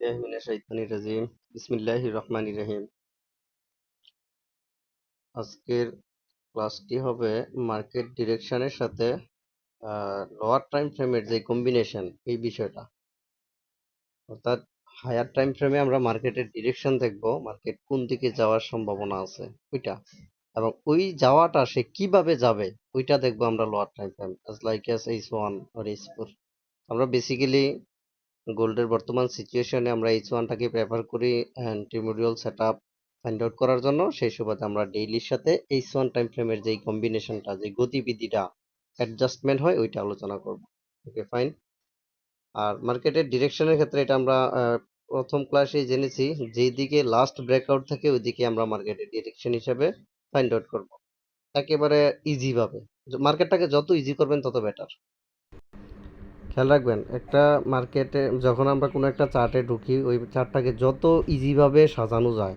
বিল্লাহি মিনাশ শাইতানির রাজিম। বিসমিল্লাহির রহমানির রহিম। আজকের ক্লাসটি হবে মার্কেট ডিরেকশনের সাথে লোয়ার টাইম ফ্রেমের যে কম্বিনেশন এই বিষয়টা। অর্থাৎ হায়ার টাইম ফ্রেমে আমরা মার্কেটের ডিরেকশন দেখব, মার্কেট কোন দিকে যাওয়ার সম্ভাবনা আছে ওইটা, এবং ওই যাওয়াটা সে কিভাবে যাবে ওইটা দেখবো আমরা lower time frame as like as H1 or H4। আমরা বেসিক্যালি গোল্ডের বর্তমান সিচুয়েশনে আমরা H1টাকে প্রেফার করি প্রিমোডিয়াল সেটআপ ফাইন্ড আউট করার জন্য। সেই সুবাদে আমরা ডেইলির সাথে H1 টাইম ফ্রেমের যেই কম্বিনেশনটা, যে গতিবিধিটা অ্যাডজাস্টমেন্ট হয় ওইটা আলোচনা করব। ওকে, ফাইন। আর মার্কেটের ডিরেকশনের ক্ষেত্রে এটা আমরা প্রথম ক্লাসে জেনেছি, যেই দিকে লাস্ট ব্রেকআউট থাকে ওই দিকে আমরা মার্কেটের ডিরেকশন হিসেবে ফাইন্ড আউট করব, একেবারে ইজি ভাবে। মার্কেটটাকে যত ইজি করবেন তত বেটার। খেয়াল রাখবেন, একটা মার্কেটে যখন আমরা কোনো একটা চার্টে ঢুকি, ওই চার্টটাকে যত ইজিভাবে সাজানো যায়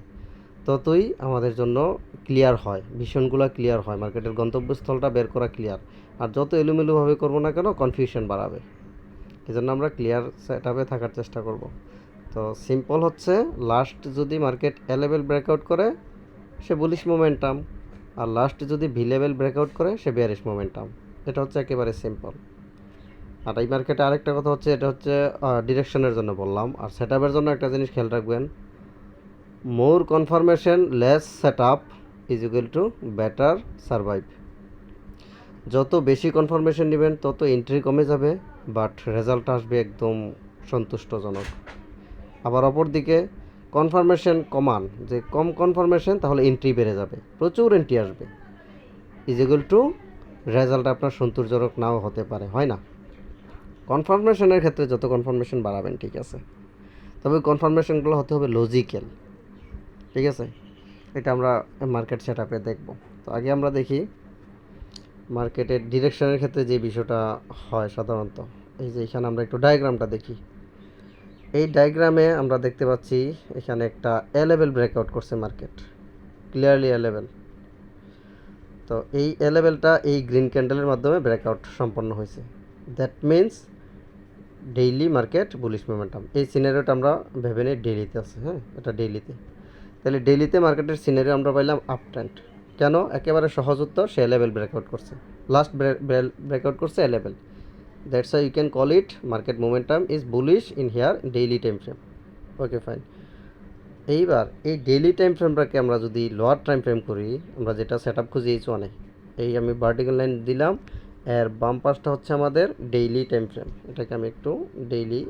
ততই আমাদের জন্য ক্লিয়ার হয়, ভিশনগুলো ক্লিয়ার হয়, মার্কেটের গন্তব্যস্থলটা বের করা ক্লিয়ার। আর যত এলোমেলোভাবে করবো না কেন, কনফিউশন বাড়াবে। এই জন্য আমরা ক্লিয়ার সেটআপে থাকার চেষ্টা করব। তো সিম্পল হচ্ছে, লাস্ট যদি মার্কেট এ লেভেল ব্রেকআউট করে সে বুলিশ মোমেন্টাম, আর লাস্ট যদি ভি লেভেল ব্রেকআউট করে সে বেয়ারিশ মোমেন্টাম। এটা হচ্ছে একেবারে সিম্পল। আর এই মার্কেটে আরেকটা কথা হচ্ছে, এটা হচ্ছে ডিরেকশনের জন্য বললাম। আর সেটআপের জন্য একটা জিনিস খেয়াল রাখবেন, more confirmation less setup is equal to better survive. যত বেশি কনফার্মেশন নেবেন তত এন্ট্রি কমে যাবে, বাট রেজাল্ট আসবে একদম সন্তুষ্টজনক। আবার অপর দিকে কনফার্মেশন কমান, যে কম কনফার্মেশন, তাহলে এন্ট্রি বেড়ে যাবে, প্রচুর এন্ট্রি আসবে, ইজ ইকুয়াল টু রেজাল্ট আপনার সন্তোষজনক নাও হতে পারে, হয় না? কনফার্মেশনের ক্ষেত্রে যত কনফার্মেশন বাড়াবেন ঠিক আছে, তবে কনফার্মেশনগুলো হতে হবে লজিক্যাল, ঠিক আছে? এটা আমরা মার্কেট সেটআপে দেখব। তো আগে আমরা দেখি মার্কেটের ডিরেকশনের ক্ষেত্রে যে বিষয়টা হয় সাধারণত। এই যে এখানে আমরা একটু ডায়াগ্রামটা দেখি। এই ডায়াগ্রামে আমরা দেখতে পাচ্ছি এখানে একটা এ লেভেল ব্রেকআউট করছে মার্কেট, ক্লিয়ারলি এ লেভেল। তো এই এ লেভেলটা এই গ্রিন ক্যান্ডেলের মাধ্যমে ব্রেকআউট সম্পন্ন হয়েছে। That means daily market bullish momentum. এই সিনারিওটা আমরা ভেবে নিই ডেইলিতে আছে, হ্যাঁ, এটা ডেইলিতে। তাহলে ডেইলিতে মার্কেটের সিনারিও আমরা পাইলাম আপ ট্রেন্ড। কেন? একেবারে সহজ উত্তর, সে লেভেল ব্রেকআউট করছে, লাস্ট ব্রেকআউট করছে এ level. That's why you can call it market momentum is bullish in here daily time frame. Okay, fine. এইবার এই ডেইলি টাইম ফ্রেমটাকে আমরা যদি লোয়ার টাইম ফ্রেম করি, আমরা যেটা সেট আপ খুঁজি H1-এ, এই আমি ভার্টিক্যাল লাইন দিলাম, এর বাম পাশটা হচ্ছে আমাদের ডেইলি টাইম ফ্রেম। এটাকে আমি একটু ডেইলি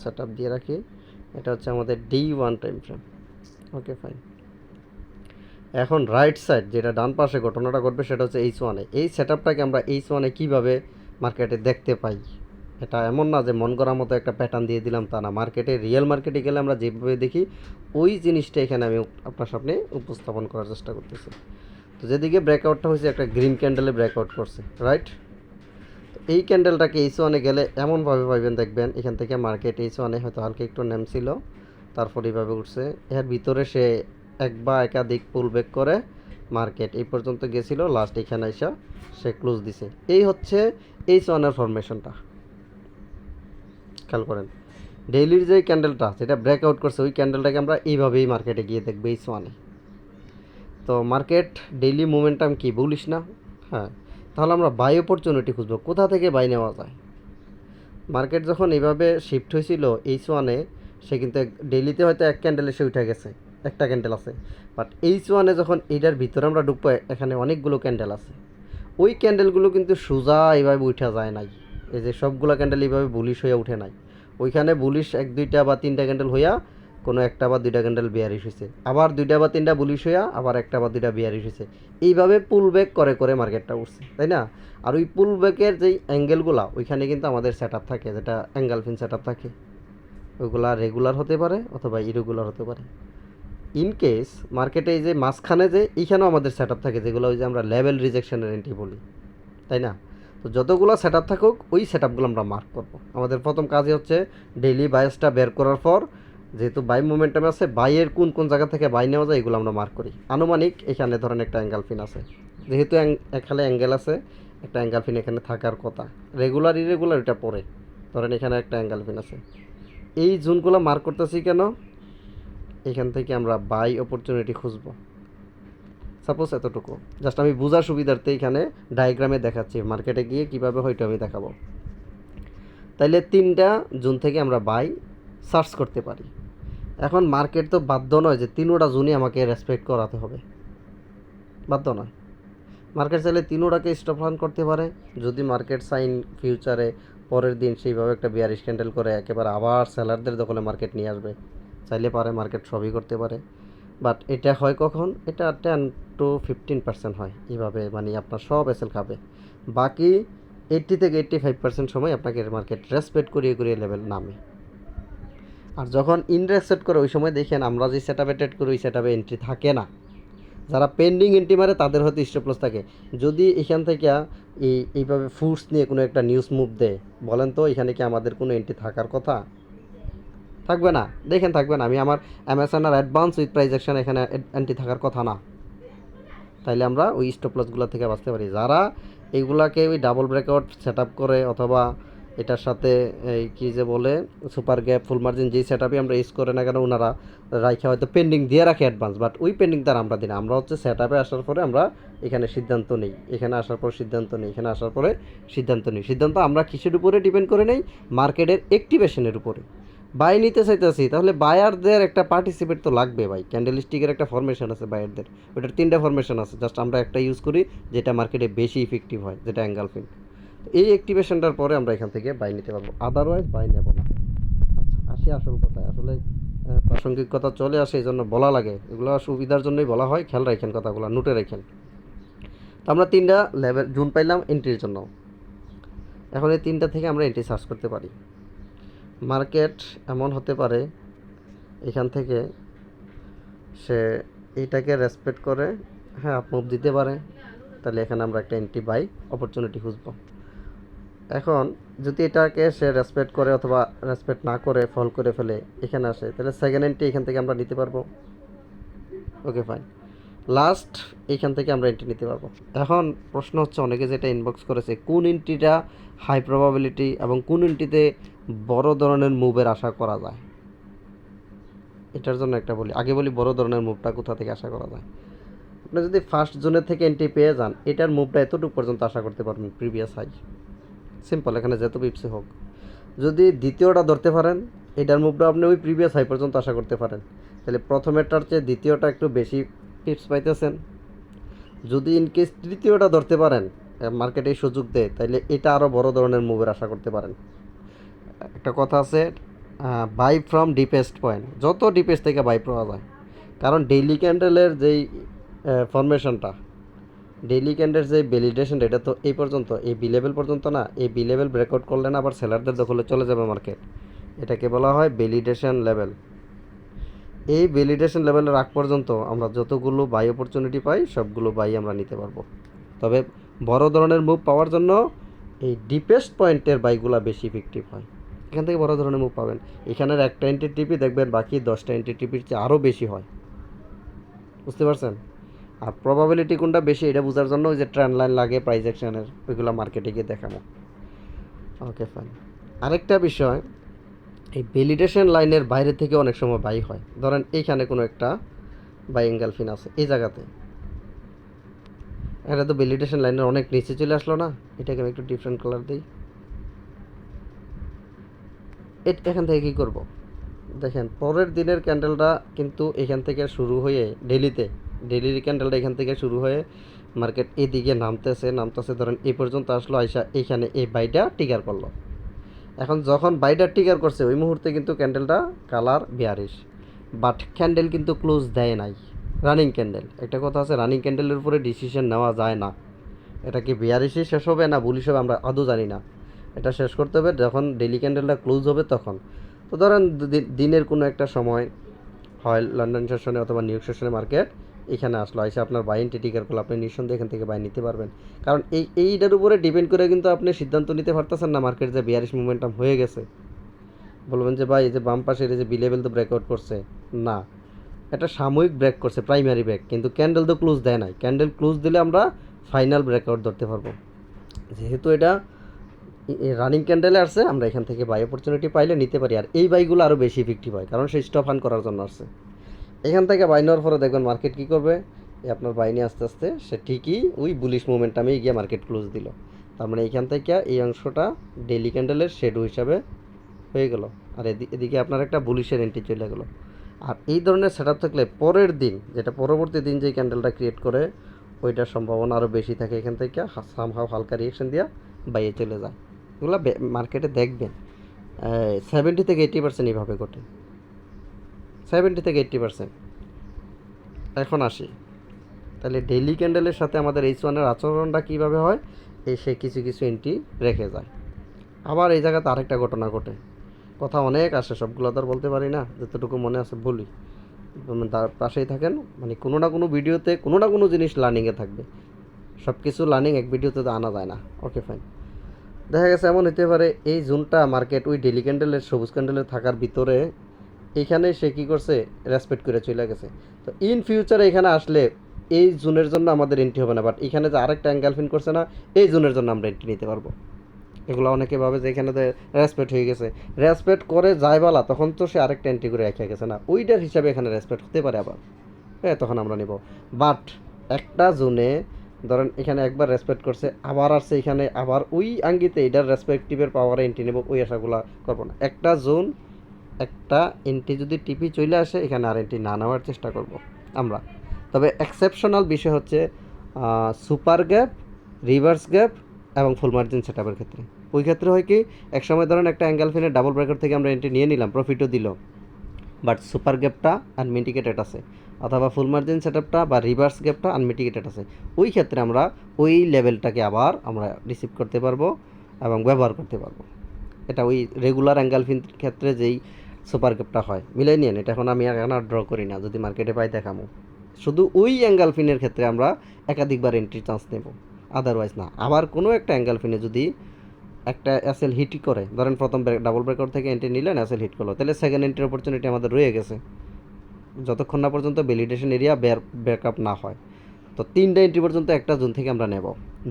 সেট আপ দিয়ে রাখি। এটা হচ্ছে আমাদের D1 time frame. Okay, fine. এখন রাইট সাইড, যেটা ডান পাশে ঘটনাটা ঘটবে, সেটা হচ্ছে H1-এ। এই সেট আপটাকে আমরা H1-এ কীভাবে মার্কেটে দেখতে পাই, এটা এমন না যে মন করার মতো একটা প্যাটার্ন দিয়ে দিলাম, তা না। মার্কেটে, রিয়েল মার্কেটে গেলে আমরা যেভাবে দেখি ওই জিনিসটা এখানে আমি আপনার সামনে উপস্থাপন করার চেষ্টা করতেছি। তো যেদিকে ব্রেকআউটটা হয়েছে, একটা গ্রিন ক্যান্ডেলে ব্রেকআউট করছে, রাইট? তো এই ক্যান্ডেলটাকে H1-এ গেলে এমনভাবে পাইবেন, দেখবেন এখান থেকে মার্কেট H1-এ হয়তো হালকা একটু নামছিল, তারপর এইভাবে উঠছে, এর ভিতরে সে এক বা একাধিক পুল ব্যাক করে মার্কেট এই পর্যন্ত গেছিল, লাস্ট এখানে এসে সে ক্লোজ দিছে। এই হচ্ছে H1-এর ফরমেশনটা। খেয়াল করেন, ডেইলির যে ক্যান্ডেলটা যেটা ব্রেকআউট করছে, ওই ক্যান্ডেলটাকে আমরা এইভাবেই মার্কেটে গিয়ে দেখবো H1-এ। তো মার্কেট ডেইলি মোমেন্টাম কি বলিস না? হ্যাঁ, তাহলে আমরা বাই অপরচুনিটি খুঁজবো, কোথা থেকে বাই নেওয়া যায়। মার্কেট যখন এইভাবে শিফট হয়েছিল H1-এ, সে কিন্তু ডেইলিতে হয়তো এক ক্যান্ডেলে সে উঠে গেছে, একটা ক্যান্ডেল আছে, বাট H1-এ যখন এইটার ভিতরে আমরা ঢুকবো, এখানে অনেকগুলো ক্যান্ডেল আছে। ওই ক্যান্ডেলগুলো কিন্তু সোজা এইভাবে উঠা যায় নাই, এই যে সবগুলো ক্যান্ডেল এইভাবে বুলিশ হয়ে উঠে নাই। ওইখানে বুলিশ এক দুইটা বা তিনটা ক্যান্ডেল হইয়া কোনো একটা বা দুইটা ক্যান্ডেল বিয়ারিশ হয়েছে, আবার দুইটা বা তিনটা বুলিশ হইয়া আবার একটা বা দুইটা বিয়ারিশ হয়েছে। এইভাবে পুল ব্যাক করে করে মার্কেটটা উঠছে, তাই না? আর ওই পুল ব্যাকের যেই অ্যাঙ্গেলগুলো, ওইখানে কিন্তু আমাদের সেট আপ থাকে, যেটা অ্যাঙ্গেলফিন সেট আপ থাকে, ওইগুলা রেগুলার হতে পারে অথবা ইরেগুলার হতে পারে। ইন কেস মার্কেটে এই যে মাঝখানে যে এইখানেও আমাদের সেট আপ থাকে, যেগুলো ওই যে আমরা লেভেল রিজেকশনের এন্ট্রি বলি, তাই না? তো যতগুলো সেট আপ থাকুক, ওই সেট আপগুলো আমরা মার্ক করবো। আমাদের প্রথম কাজই হচ্ছে ডেইলি বাইসটা বের করার পর, যেহেতু বাই মোমেন্টামে আছে, বাইয়ের কোন কোন জায়গা থেকে বাই নেওয়া যায় এগুলো আমরা মার্ক করি। আনুমানিক এখানে ধরেন একটা অ্যাঙ্গেল ফিন আছে, যেহেতু এখানে অ্যাঙ্গেল আছে, একটা অ্যাঙ্গেল ফিন এখানে থাকার কথা। রেগুলার ইরেগুলার এটা পরে, ধরেন এখানে একটা অ্যাঙ্গেল ফিন আছে, এই জোনগুলো মার্ক করতেছি কেন, এখান থেকে আমরা বাই অপরচুনিটি খুঁজব। সাপোজ এতটুকু জাস্ট আমি বোঝার সুবিধার্থে এখানে ডায়াগ্রামে দেখাচ্ছি, মার্কেটে গিয়ে কীভাবে হয়তো আমি দেখাবো। তাইলে 3টা জোন থেকে আমরা বাই সার্চ করতে পারি। এখন মার্কেট তো বাধ্য নয় যে 3টা জোনই আমাকে রেসপেক্ট করাতে হবে, বাধ্য নয়। মার্কেট চাইলে 3টাকে স্টপ রান করতে পারে। যদি মার্কেট সাইন ফিউচারে পরের দিন সেইভাবে একটা বিয়ারিশ ক্যান্ডেল করে একেবারে আবার সেলারদের দখলে মার্কেট নিয়ে আসবে, চাইলে পারে, মার্কেট সবই করতে পারে। বাট এটা হয় কখন, এটা 10 to 15% হয় এইভাবে, মানে আপনার সব এসএল খাবে। বাকি 80 থেকে 85% সময় আপনাকে মার্কেট রেসপেক্ট করিয়ে করিয়ে লেভেল নামে। আর যখন ইনরেসপেক্ট করে ওই সময় দেখেন আমরা যে সেট আপে ট্রেড করি ওই সেট আপে এন্ট্রি থাকে না। যারা পেন্ডিং এন্ট্রি মারে তাদের হয়তো স্টপ লস থাকে। যদি এখান থেকে এইভাবে ফোর্স নিয়ে কোনো একটা নিউজ মুভ দেয়, বলেন তো এখানে কি আমাদের কোনো এন্ট্রি থাকার কথা? থাকবে না, দেখেন থাকবে না। আমি আমার অ্যামাজন আর অ্যাডভান্স উইথ প্রাইস অ্যাকশন এখানে এন্ট্রি থাকার কথা না। তাইলে আমরা ওই স্টপ লসগুলো থেকে বাঁচতে পারি। যারা এইগুলাকে ওই ডাবল ব্রেকআউট সেট আপ করে অথবা এটার সাথে এই কী যে বলে সুপার গ্যাপ ফুল মার্জিন যেই সেট আপই আমরা ইউজ করে না কেন, ওনারা রাইখা হয়তো পেন্ডিং দিয়ে রাখে অ্যাডভান্স, বাট ওই পেন্ডিং তার আমরা দিই না। আমরা হচ্ছে সেট আপে আসার পরে আমরা এখানে সিদ্ধান্ত নেই, এখানে আসার পর সিদ্ধান্ত নেই, এখানে আসার পরে সিদ্ধান্ত নেই। সিদ্ধান্ত আমরা কিসের উপরে ডিপেন্ড করে নেই? মার্কেটের অ্যাক্টিভেশনের উপরে। বাই নিতে চাইতেছি, তাহলে বায়ারদের একটা পার্টিসিপেট তো লাগবে ভাই। ক্যান্ডেল স্টিকের একটা ফরমেশন আছে বায়ারদের, ওটার 3টা ফরমেশন আছে, জাস্ট আমরা একটা ইউজ করি যেটা মার্কেটে বেশি ইফেক্টিভ হয়, যেটা অ্যাঙ্গালফিন। এই অ্যাক্টিভেশনটার পরে আমরা এখান থেকে বাই নিতে পারবো, আদারওয়াইজ বাই নেব না। আচ্ছা, আসি আসল কথায়। আসলে প্রাসঙ্গিক কথা চলে আসে, এই জন্য বলা লাগে, এগুলো সুবিধার জন্যই বলা হয়। খেয়াল রাখেন কথাগুলো, নোটে রাখেন। তো আমরা 3টা লেভেল জোন পাইলাম এন্ট্রির জন্য। এখন এই 3টা থেকে আমরা এন্ট্রি সার্চ করতে পারি। মার্কেট এমন হতে পারে এখান থেকে সে এইটাকে রেসপেক্ট করে হ্যাঁ আপ মুভ দিতে পারে, তাহলে এখানে আমরা একটা এন্ট্রি বাই অপরচুনিটি খুঁজব। এখন যদি এটাকে সে রেসপেক্ট করে অথবা রেসপেক্ট না করে ফল করে ফেলে এখানে আসে, তাহলে সেকেন্ড এন্ট্রি এখান থেকে আমরা নিতে পারবো। ওকে ফাইন, লাস্ট এইখান থেকে আমরা এন্ট্রি নিতে পারবো। এখন প্রশ্ন হচ্ছে, অনেকে যেটা ইনবক্স করেছে, কোন এন্ট্রিটা হাই প্রবাবিলিটি এবং কোন এন্ট্রিতে বড় ধরনের মুভের আশা করা যায়। এটার জন্য একটা বলি, আগে বলি বড় ধরনের মুভটা কোথা থেকে আশা করা যায়। আপনি যদি ফার্স্ট জোনের থেকে এন্ট্রি পেয়ে যান, এটার মুভটা এতটুকু পর্যন্ত আশা করতে পারবেন, প্রিভিয়াস হাই। সিম্পল, এখানে যত পিপসে হোক। যদি দ্বিতীয়টা ধরতে পারেন, এটার মুভটা আপনি ওই প্রিভিয়াস হাই পর্যন্ত আশা করতে পারেন, তাহলে প্রথমেরটার চেয়ে দ্বিতীয়টা একটু বেশি টিপস পাইতেছেন। যদি ইনকেস তৃতীয়টা ধরতে পারেন, মার্কেটে সুযোগ দেয়, তাহলে এটা আরও বড় ধরনের মুভের আশা করতে পারেন। একটা কথা আছে, বাই ফ্রম ডিপেস্ট পয়েন্ট, যত ডিপেস্ট থেকে বাই পাওয়া যায়। কারণ ডেইলি ক্যান্ডেলের যেই ফরমেশনটা, ডেইলি ক্যান্ডেলের যে ভ্যালিডেশনটা, এটা তো এই পর্যন্ত, এই বি লেভেল পর্যন্ত না। এই বি লেভেল ব্রেকআউট করলে না আবার সেলারদের দখলে চলে যাবে মার্কেট। এটাকে বলা হয় ভ্যালিডেশন লেভেল। এই ভ্যালিডেশন লেভেলের আগ পর্যন্ত আমরা যতগুলো বাই অপরচুনিটি পাই সবগুলো বাই আমরা নিতে পারবো। তবে বড় ধরনের মুভ পাওয়ার জন্য এই ডিপেস্ট পয়েন্টের বাইগুলো বেশি ইফেক্টিভ হয়। এখান থেকে বড় ধরনের মুভ পাবেন। এখানের একটা এন্ট্রি টিপি দেখবেন বাকি 10টা এন্ট্রি টিপির চেয়ে আরও বেশি হয়। বুঝতে পারছেন? আর প্রবাবিলিটি কোনটা বেশি এটা বোঝার জন্য ওই যে ট্রেন্ড লাইন লাগে প্রাইস অ্যাকশনের, ওইগুলো মার্কেটে গিয়ে দেখাবো। Okay fine. আরেকটা বিষয়, এই ভ্যালিডেশন লাইনের বাইরে থেকে অনেক সময় বাই হয়। ধরেন এইখানে কোনো একটা বাই এঙ্গেলফিন আছে এই জায়গাতে, এটা তো ভ্যালিডেশন লাইনের অনেক নিচে চলে আসলো না। এটাকে আমি একটু ডিফারেন্ট কালার দিই। এখান থেকে কী করব, দেখেন পরের দিনের ক্যান্ডেলটা কিন্তু এখান থেকে শুরু হয়ে ডেলির ক্যান্ডেলটা এখান থেকে শুরু হয়ে মার্কেট এদিকে নামতেছে, ধরেন এই পর্যন্ত আসলো, আইসা এইখানে এই বাইটা টিকার করলো। এখন যখন বাইটা টিকার করছে ওই মুহূর্তে কিন্তু ক্যান্ডেলটা কালার বিয়ারিশ, বাট ক্যান্ডেল কিন্তু ক্লোজ দেয় নাই, রানিং ক্যান্ডেল। একটা কথা আছে, রানিং ক্যান্ডেলের উপরে ডিসিশন নেওয়া যায় না। এটা কি বিয়ারিশই শেষ হবে না বুলিশ হবে আমরা আদৌ জানি না। এটা শেষ করতে হবে যখন ডেলি ক্যান্ডেলটা ক্লোজ হবে তখন। তো ধরেন দিনের কোনো একটা সময় হয় লন্ডন সেশনে অথবা নিউ ইয়র্ক সেশনে মার্কেট এখানে আসলো, এসে আপনার বাই এন্ট্রি টিকার করলে আপনি নিঃসন্দেহে এখান থেকে বাই নিতে পারবেন। কারণ এইটার উপরে ডিপেন্ড করে কিন্তু আপনি সিদ্ধান্ত নিতে পারতেছেন না মার্কেট যে বিয়ারিশ মুভমেন্টাম হয়ে গেছে। বলবেন যে ভাই এই যে বাম পাশের এই যে বি লেভেল তো ব্রেকআউট করছে না, এটা সাময়িক ব্রেক করছে, প্রাইমারি ব্রেক, কিন্তু ক্যান্ডেল তো ক্লোজ দেয় নাই। ক্যান্ডেল ক্লোজ দিলে আমরা ফাইনাল ব্রেকআউট ধরতে পারবো। যেহেতু এটা রানিং ক্যান্ডেলে আসছে, আমরা এখান থেকে বাই অপরচুনিটি পাইলে নিতে পারি। আর এই বাইগুলো আরও বেশি ইফেক্টিভ হয়, কারণ সে স্টপ হান করার জন্য আসছে। এখান থেকে বাই নেওয়ার পরে দেখবেন মার্কেট কী করবে, আপনার বাই নিয়ে আস্তে আস্তে সে ঠিকই ওই বুলিশ মোমেন্টামেই গিয়ে মার্কেট ক্লোজ দিল। তার মানে এইখান থেকে এই অংশটা ডেইলি ক্যান্ডেলের শেডো হিসাবে হয়ে গেল, আর এদিকে আপনার একটা বুলিশের এন্ট্রি চলে গেলো। আর এই ধরনের সেট আপ থাকলে পরের দিন, যেটা পরবর্তী দিন যে ক্যান্ডেলটা ক্রিয়েট করে, ওইটার সম্ভাবনা আরও বেশি থাকে এখান থেকে সামহাও হালকা রিয়েকশন দিয়া বাইরে চলে যায়। এগুলো মার্কেটে দেখবেন 70 থেকে 80% এইভাবে ঘটে, 70 থেকে 80%। এখন আসি, তাহলে ডেইলি ক্যান্ডেলের সাথে আমাদের H1-এর আচরণটা কীভাবে হয়, সে কিছু কিছু এন্ট্রি রেখে যায়। আবার এই জায়গাতে আরেকটা ঘটনা ঘটে, কথা অনেক আসে, সবগুলো তো আর বলতে পারি না, যতটুকু মনে আছে বলি। তার পাশেই থাকেন, মানে কোনো না কোনো ভিডিওতে কোনো না কোনো জিনিস লার্নিংয়ে থাকবে, সব কিছু লার্নিং এক ভিডিওতে তো আনা যায় না। Okay fine. দেখা গেছে এমন হতে পারে এই জোনটা মার্কেট ওই ডেলি ক্যান্ডেলের সবুজ ক্যান্ডেলের থাকার ভিতরে এইখানে সে কী করছে, রেসপেক্ট করে চলে গেছে। তো ইন ফিউচারে এখানে আসলে এই জোনের জন্য আমাদের এন্ট্রি হবে না, বাট এখানে যে আরেকটা অ্যাঙ্গেল ফিন করছে না, এই জোনের জন্য আমরা এন্ট্রি নিতে পারবো। এগুলো অনেকে ভাবে যে এখানে তো রেসপেক্ট হয়ে গেছে, রেসপেক্ট করে যায় বলা, তখন তো সে আরেকটা এন্ট্রি করে রেখে গেছে না, ওইটার হিসাবে এখানে রেসপেক্ট হতে পারে আবার, হ্যাঁ, তখন আমরা নিব। বাট একটা জোনে ধরেন এখানে একবার রেসপেক্ট করছে, আবার আসছে এখানে, আবার ওই আঙ্গিতে এটার রেসপেক্টিভের পাওয়ারে এন্ট্রি নেব, ওই আশাগুলো করবো না। একটা জোন, একটা এন্ট্রি যদি টিপি চলে আসে, এখানে আর এন্ট্রি না নেওয়ার চেষ্টা করব আমরা। তবে এক্সেপশনাল বিষয় হচ্ছে সুপার গ্যাপ, রিভার্স গ্যাপ এবং ফুল মার্জিন সেট আপের ক্ষেত্রে। ওই ক্ষেত্রে হয় কি, এক সময় ধরেন একটা অ্যাঙ্গেল ফিনের ডাবল ব্রেকার থেকে আমরা এন্ট্রি নিয়ে নিলাম, প্রফিটও দিল, বাট সুপার গ্যাপটা আনমিটিগেটেড আছে, অথবা ফুল মার্জিন সেট আপটা বা রিভার্স গ্যাপটা আনমিটিগেটেড আছে, ওই ক্ষেত্রে আমরা ওই লেভেলটাকে আবার আমরা রিসিভ করতে পারবো এবং ব্যবহার করতে পারবো। এটা ওই রেগুলার অ্যাঙ্গেল ফিন ক্ষেত্রে যেই সুপার গ্যাপটা হয়, মিলাই নিন। এটা এখন আমি এখন আর ড্র করি না, যদি মার্কেটে পাই দেখামো। শুধু ওই অ্যাঙ্গেল ফিনের ক্ষেত্রে আমরা একাধিকবার এন্ট্রি চান্স নেব, আদারওয়াইজ না। আবার কোনো একটা অ্যাঙ্গেল ফিনে যদি একটা এসএল হিট করে, ধরেন প্রথম ডাবল ব্রেকআউট থেকে এন্ট্রি নিলেন, এসএল হিট করলো, তাহলে সেকেন্ড এন্ট্রির অপরচুনিটি আমাদের রয়ে গেছে, যতক্ষণ না পর্যন্ত ভ্যালিডেশন এরিয়া ব্রেকআপ না হয়। তো 3টা এন্ট্রি পর্যন্ত একটা জোন থেকে আমরা নেব।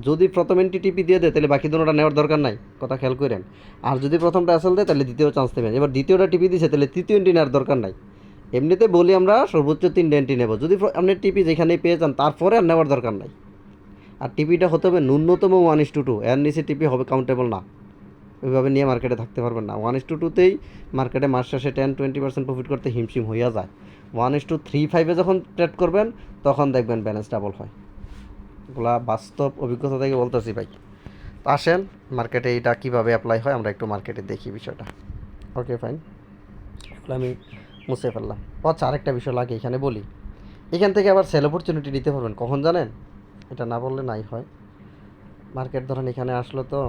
যদি প্রথম এন্ট্রি টিপি দিয়ে দেয়, তাহলে বাকি দুটোটা নেওয়ার দরকার নাই, কথা খেয়াল করেন। আর যদি প্রথমটা এসএল দেয়, তাহলে দ্বিতীয় চান্স নেবেন। এবার দ্বিতীয়টা টিপি দিয়েছে, তাহলে তৃতীয় এন্ট্রি নেওয়ার দরকার নাই। এমনিতে বলি আমরা সর্বোচ্চ 3টা এন্ট্রি নেব, যদি আপনি টিপি যেখানেই পেয়ে যান, তারপরে আর নেওয়ার দরকার নাই। আর টিপিটা হতে হবে ন্যূনতম 1:2, এর নিচে টিপি হবে কাউন্টেবল না, ওইভাবে নিয়ে মার্কেটে থাকতে পারবেন না। 1:2তেই মার্কেটে মাস শেষে 10-20% প্রফিট করতে হিমশিম হইয়া যায়। 1:3-5 যখন ট্রেড করবেন, তখন দেখবেন ব্যালেন্স ডাবল হয়। এগুলা বাস্তব অভিজ্ঞতা থেকে বলতেছি ভাই। তো আসেন মার্কেটে এটা কীভাবে অ্যাপ্লাই হয়, আমরা একটু মার্কেটে দেখি বিষয়টা। ওকে ফাইন, এগুলো আমি মুছে ফেললাম। আচ্ছা, আরেকটা বিষয় লাগে এখানে বলি, এখান থেকে আবার সেল অপরচুনিটি নিতে পারবেন কখন জানেন, এটা না বললে নাই হয়। মার্কেট ধরেন এখানে আসলো, তো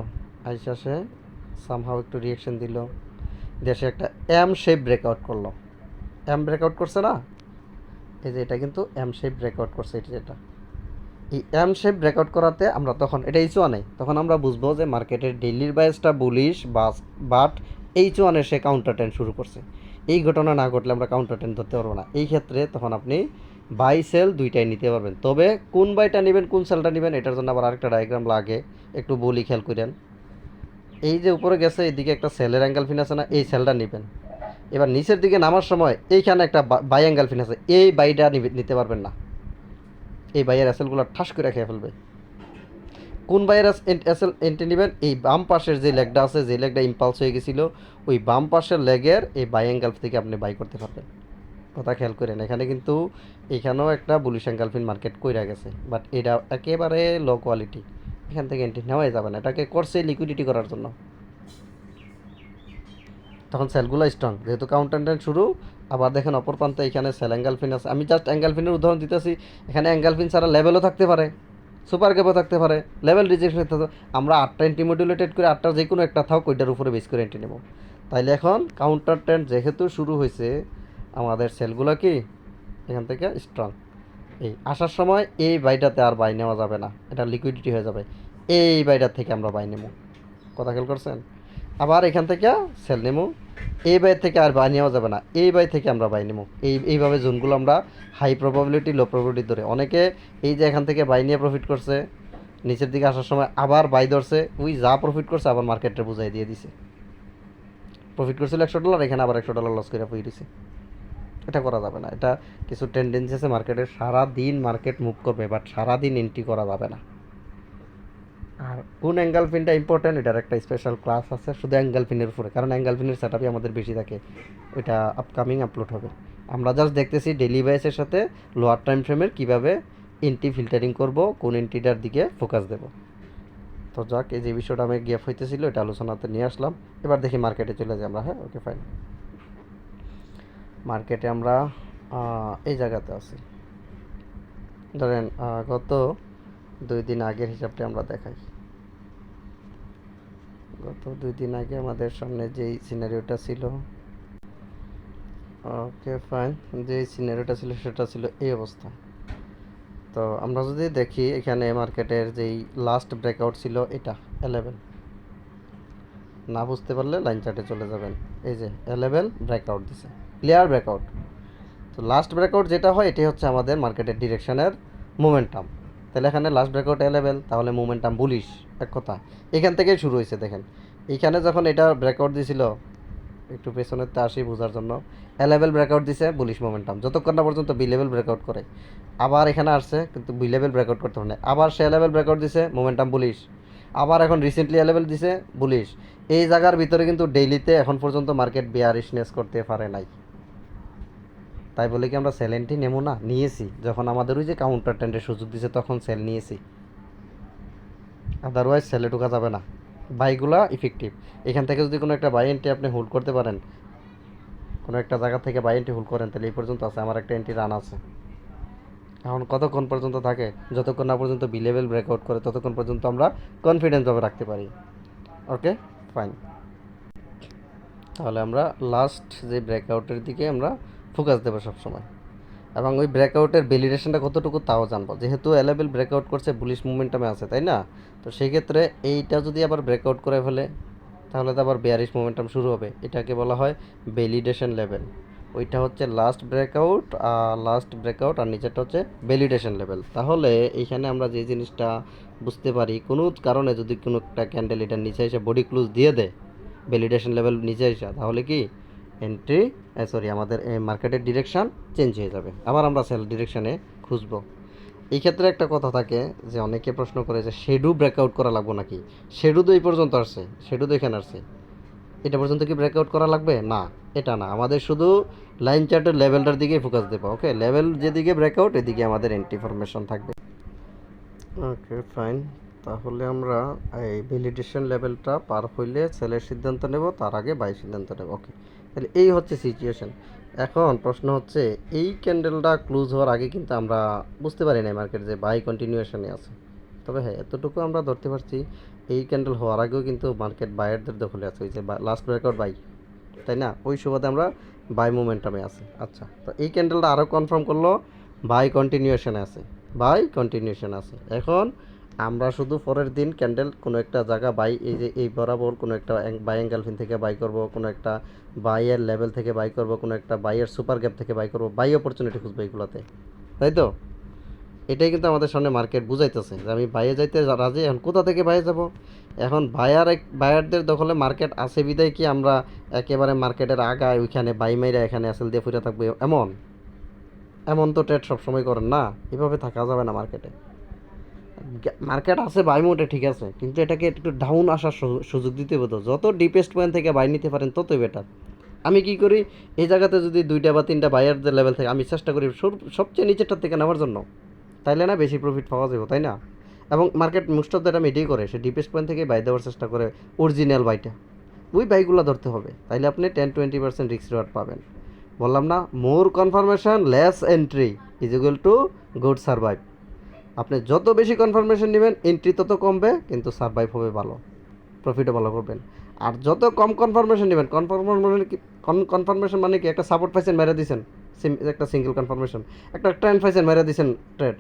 আইসে সামহাও একটু রিয়েকশন দিল, দেশে একটা এম শেপ ব্রেকআউট করলো, এম ব্রেকআউট করছে না, এই যে এটা কিন্তু এম শেপ ব্রেকআউট করছে, এটা যেটা এই এম শেপ ব্রেকআউট করাতে আমরা তখন এটা H1 তখন আমরা বুঝবো যে মার্কেটের ডেইলির বাইসটা বুলিশ, বাট H1 সে কাউন্টার ট্রেন্ড শুরু করছে। এই ঘটনা না ঘটলে আমরা কাউন্টার ট্রেন্ড ধরতে পারবো না। এই ক্ষেত্রে তখন আপনি বাই সেল দুইটাই নিতে পারবেন, তবে কোন বাইটা নেবেন কোন সেলটা নেবেন এটার জন্য আবার আরেকটা ডায়াগ্রাম লাগে, একটু বলি খেয়াল করেন। এই যে উপরে গেছে, এইদিকে একটা সেলের অ্যাঙ্গেল ফিন আছে না, এই সেলটা নেবেন। এবার নিচের দিকে নামার সময় এইখানে একটা বাই অ্যাঙ্গেল ফিন আছে, এই বাইটা নিতে পারবেন না, এই বাইয়ের এসএলগুলো ঠাস করে খেয়ে ফেলবে। কোন বাইয়ের এসএল এন্ট্রি নেবেন, এই বাম পাশের যে লেগটা আছে, যে লেগটা ইম্পালস হয়ে গেছিলো, ওই বাম পাশের লেগের এই বাই অ্যাঙ্গেল থেকে আপনি বাই করতে পারবেন। কথা খেয়াল করেন, এখানে কিন্তু এখানেও একটা বুলিশ অ্যাঙ্গেল ফিন মার্কেট কইরা গেছে, বাট এটা একেবারে লো কোয়ালিটি, এখান থেকে এন্ট্রি নেওয়াই যাবে না। এটাকে করছে লিকুইডিটি করার জন্য, তখন সেলগুলো স্ট্রং, যেহেতু কাউন্টার ট্রেন্ড শুরু। আবার দেখেন অপর প্রান্তে এখানে সেল অ্যাঙ্গেল ফিন আছে, আমি জাস্ট অ্যাঙ্গেল ফিনের উদাহরণ দিতেছি। এখানে অ্যাঙ্গেল ফিন ছাড়া লেভেলও থাকতে পারে, সুপার গ্যাপও থাকতে পারে, লেভেল রিজেক্ট হতে হবে। আমরা 8টা এন্ট্রি মডুলেটেড করে 8টার যে কোনো একটা থাক, ওইটার উপরে বেস করে এন্ট্রি নেব। তাইলে এখন কাউন্টার ট্রেন্ড যেহেতু শুরু হয়েছে, আমাদের সেলগুলো কি এখান থেকে স্ট্রং। এই আসার সময় এই বাইটাতে আর বাই নেওয়া যাবে না, এটা লিকুইডিটি হয়ে যাবে, এই বাইটার থেকে আমরা বাই নেব। কথা খেয়াল করছেন। আবার এখান থেকে সেল নেবো, এই বাই থেকে আর বাই নেওয়া যাবে না, এই বাই থেকে আমরা বাই নেবো। এইভাবে জোনগুলো আমরা হাই প্রবাবিলিটি লো প্রবাবিলিটি ধরে, অনেকে এই যে এখান থেকে বাই নিয়ে প্রফিট করছে, নিচের দিকে আসার সময় আবার বাই ধরছে, ওই যা প্রফিট করছে আবার মার্কেটে বুঝাই দিয়ে দিছে। প্রফিট করছিল $100, এখানে আবার $100 লস করে পড়ে দিছে। এটা করা যাবে না। এটা কিছু টেন্ডেন্সি আছে মার্কেটের, সারাদিন মার্কেট মুভ করবে, বাট সারাদিন এন্ট্রি করা যাবে না। আর কোন অ্যাঙ্গেল ফিনটা ইম্পর্টেন্ট, এটার একটা স্পেশাল ক্লাস আছে শুধু অ্যাঙ্গেল ফিনের উপরে, কারণ অ্যাঙ্গেল ফিনের সেট আপই আমাদের বেশি থাকে। ওইটা আপকামিং আপলোড হবে। আমরা জাস্ট দেখতেছি ডেলি বেসের সাথে লোয়ার টাইম ফ্রেমের কীভাবে এন্ট্রি ফিল্টারিং করব, কোন এন্ট্রিটার দিকে ফোকাস দেব। তো যাক, এই যে বিষয়টা আমি গ্যাপ হইতেছিল এটা আলোচনাতে নিয়ে আসলাম। এবার দেখি মার্কেটে চলে যাই আমরা। হ্যাঁ, ওকে ফাইন। মার্কেটে আমরা এই জায়গাতে আছি। ধরেন গত 2 দিন আগের হিসাবটা আমরা দেখাই। গত 2 দিন আগে আমাদের সামনে যেই সিনারিওটা ছিল, ওকে ফাইন, যেই সিনারিওটা ছিল সেটা ছিল এই অবস্থা। তো আমরা যদি দেখি এখানে মার্কেটের যেই লাস্ট ব্রেকআউট ছিল এটা 11, না বুঝতে পারলে লাইন চার্টে চলে যাবেন। এই যে 11 ব্রেকআউট দিছে, ক্লিয়ার ব্রেকআউট। তো লাস্ট ব্রেকআউট যেটা হয় এটাই হচ্ছে আমাদের মার্কেটের ডিরেকশনের মোমেন্টাম। তাহলে এখানে লাস্ট ব্রেকআউট 11, তাহলে মোমেন্টাম বুলিশ। এক কথা এখান থেকেই শুরু হয়েছে। দেখেন এইখানে যখন এটা ব্রেকআউট দিছিল, একটু পেছনেতে আসি বোঝার জন্য, এ লেভেল ব্রেকআউট দিছে, বুলিশ মোমেন্টাম, যতক্ষণ না পর্যন্ত বি লেভেল ব্রেকআউট করে। আবার এখানে আসছে কিন্তু বি লেভেল ব্রেকআউট করতে পারে না, আবার সে লেভেল ব্রেকআউট দিছে, মোমেন্টাম বুলিশ। আবার এখন রিসেন্টলি এ লেভেল দিছে, বুলিশ। এই জায়গার ভিতরে কিন্তু ডেইলিতে এখন পর্যন্ত মার্কেট বিয়ারিশনেস করতে পারে নাই। তাই বলে কি আমরা সেল এন্ট্রি নেবো না? নিয়েছি। যখন আমাদের ওই যে কাউন্টার ট্রেন্ডের সুযোগ দিছে তখন সেল নিয়েছি, আদারওয়াইজ সেলে ঢোকা যাবে না। বাইগুলা ইফেক্টিভ। এখান থেকে যদি কোনো একটা বাই এন্ট্রি আপনি হোল্ড করতে পারেন, কোনো একটা জায়গা থেকে বাই এন্ট্রি হোল্ড করেন, তাহলে এই পর্যন্ত আছে, আমার একটা এন্ট্রি রান আছে। এখন কতক্ষণ পর্যন্ত থাকে? যতক্ষণ না পর্যন্ত বি লেভেল ব্রেকআউট করে ততক্ষণ পর্যন্ত আমরা কনফিডেন্সভাবে রাখতে পারি। Okay fine. তাহলে আমরা লাস্ট যে ব্রেকআউটের দিকে আমরা ফোকাস দেবো সবসময়, এবং ওই ব্রেকআউটের ভ্যালিডেশনটা কতটুকু তাও জানবো। যেহেতু এলেবেল ব্রেকআউট করছে, বুলিশ মুভমেন্টামে আছে, তাই না? তো সেই ক্ষেত্রে এইটা যদি আবার ব্রেকআউট করে ফেলে তাহলে তো আবার বেয়ারিশ মোমেন্টাম শুরু হবে। এটাকে বলা হয় ভ্যালিডেশন লেভেল। ওইটা হচ্ছে লাস্ট ব্রেকআউট আর নিচেরটা হচ্ছে ভ্যালিডেশন লেভেল। তাহলে এইখানে আমরা যে জিনিসটা বুঝতে পারি, কোনো কারণে যদি কোনো একটা ক্যান্ডেল এটার নিচে এসে বডি ক্লোজ দিয়ে দেয়, ভ্যালিডেশন লেভেল নিচে এসে, তাহলে কি এন্ট্রি আমাদের মার্কেটের ডিরেকশান চেঞ্জ হয়ে যাবে, আবার আমরা সেল ডিরেকশানে খুঁজবো। এই ক্ষেত্রে একটা কথা থাকে যে অনেকে প্রশ্ন করে যে শেডু ব্রেকআউট করা লাগবে নাকি? শেডু তো এই পর্যন্ত আসছে, শেডু তো এখানে আসছে, এটা পর্যন্ত কি ব্রেকআউট করা লাগবে? না, এটা না। আমাদের শুধু লাইন চার্টের লেভেলটার দিকেই ফোকাস দেবো। ওকে, লেভেল যেদিকে ব্রেকআউট এদিকে আমাদের এন্ট্রি ফরমেশন থাকবে। Okay fine. তাহলে আমরা এই ভ্যালিডেশন লেভেলটা পার হইলে সেলের সিদ্ধান্ত নেব, তার আগে বাই সিদ্ধান্ত নেব। ওকে, তাহলে এই হচ্ছে সিচুয়েশন। এখন প্রশ্ন হচ্ছে, এই ক্যান্ডেলটা ক্লোজ হওয়ার আগে কিন্তু আমরা বুঝতে পারি না মার্কেট যে বাই কন্টিনিউশনে আছে। তবে হ্যাঁ, এতটুকু আমরা ধরতে পারছি, এই ক্যান্ডেল হওয়ার আগেও কিন্তু মার্কেট বায়ারদের দখলে আছে, ওই যে লাস্ট ব্রেকআউট বাই, তাই না? ওই সুবাদে আমরা বাই মোমেন্টামে আছে। আচ্ছা, তো এই ক্যান্ডেলটা আরও কনফার্ম করলো বাই কন্টিনিউশনে আছে, এখন আমরা শুধু পরের দিন ক্যান্ডেল কোনো একটা জায়গা বাই, এই যে এই বরাবর কোনো একটা বাই অ্যাঙ্গেল ফিন থেকে বাই করব, কোনো একটা বাইয়ের লেভেল থেকে বাই করব, কোনো একটা বাইয়ের সুপার গ্যাপ থেকে বাই করব, বাই অপরচুনিটি খুঁজবো এইগুলোতে, তাই তো? এটাই কিন্তু আমাদের সামনে মার্কেট বুঝাইতেছে যে আমি বাইরে যাইতে রাজি। এখন কোথা থেকে বাইরে যাব? এখন বায়ারদের দখলে মার্কেট আছে বিদায় কি আমরা একেবারে মার্কেটের আগায় ওইখানে বাই মাইরা এখানে আসল দিয়ে ফুটে থাকবো? এমন তো ট্রেড সবসময় করেন না, এভাবে থাকা যাবে না মার্কেটে। মার্কেট আছে বাই মোটে, ঠিক আছে, কিন্তু এটাকে একটু ডাউন আসার সুযোগ দিতে হবে। তো যত ডিপেস্ট পয়েন্ট থেকে বাই নিতে পারেন ততই বেটার। আমি কি করি, এই জায়গাতে যদি 2টা বা 3টা বায়ারদের লেভেল থেকে আমি চেষ্টা করি সবচেয়ে নিচেরটার থেকে নেওয়ার জন্য, তাইলে না বেশি প্রফিট পাওয়া যাবে, তাই না? এবং মার্কেট মোস্ট অফ দ্যাট আমি এটাই করে, সে ডিপেস্ট পয়েন্ট থেকে বাই দেওয়ার চেষ্টা করে, অরিজিনাল বাইটা, ওই বাইকগুলো ধরতে হবে। তাইলে আপনি 10-20% রিস্ক রিওয়ার্ড পাবেন। বললাম না, more confirmation less entry is equal to good survive. আপনি যত বেশি কনফার্মেশন নেবেন এন্ট্রি তত কমবে, কিন্তু সার্ভাইভ হবে ভালো, প্রফিটও ভালো করবেন। আর যত কম কনফার্মেশন নেবেন, কনফার্মেশন মানে কি, একটা সাপোর্ট পাইছেন মেরে দিয়েছেন, একটা সিঙ্গেল কনফার্মেশন, একটা ট্রেন্ড পাইছেন মেরে দিয়েছেন ট্রেড,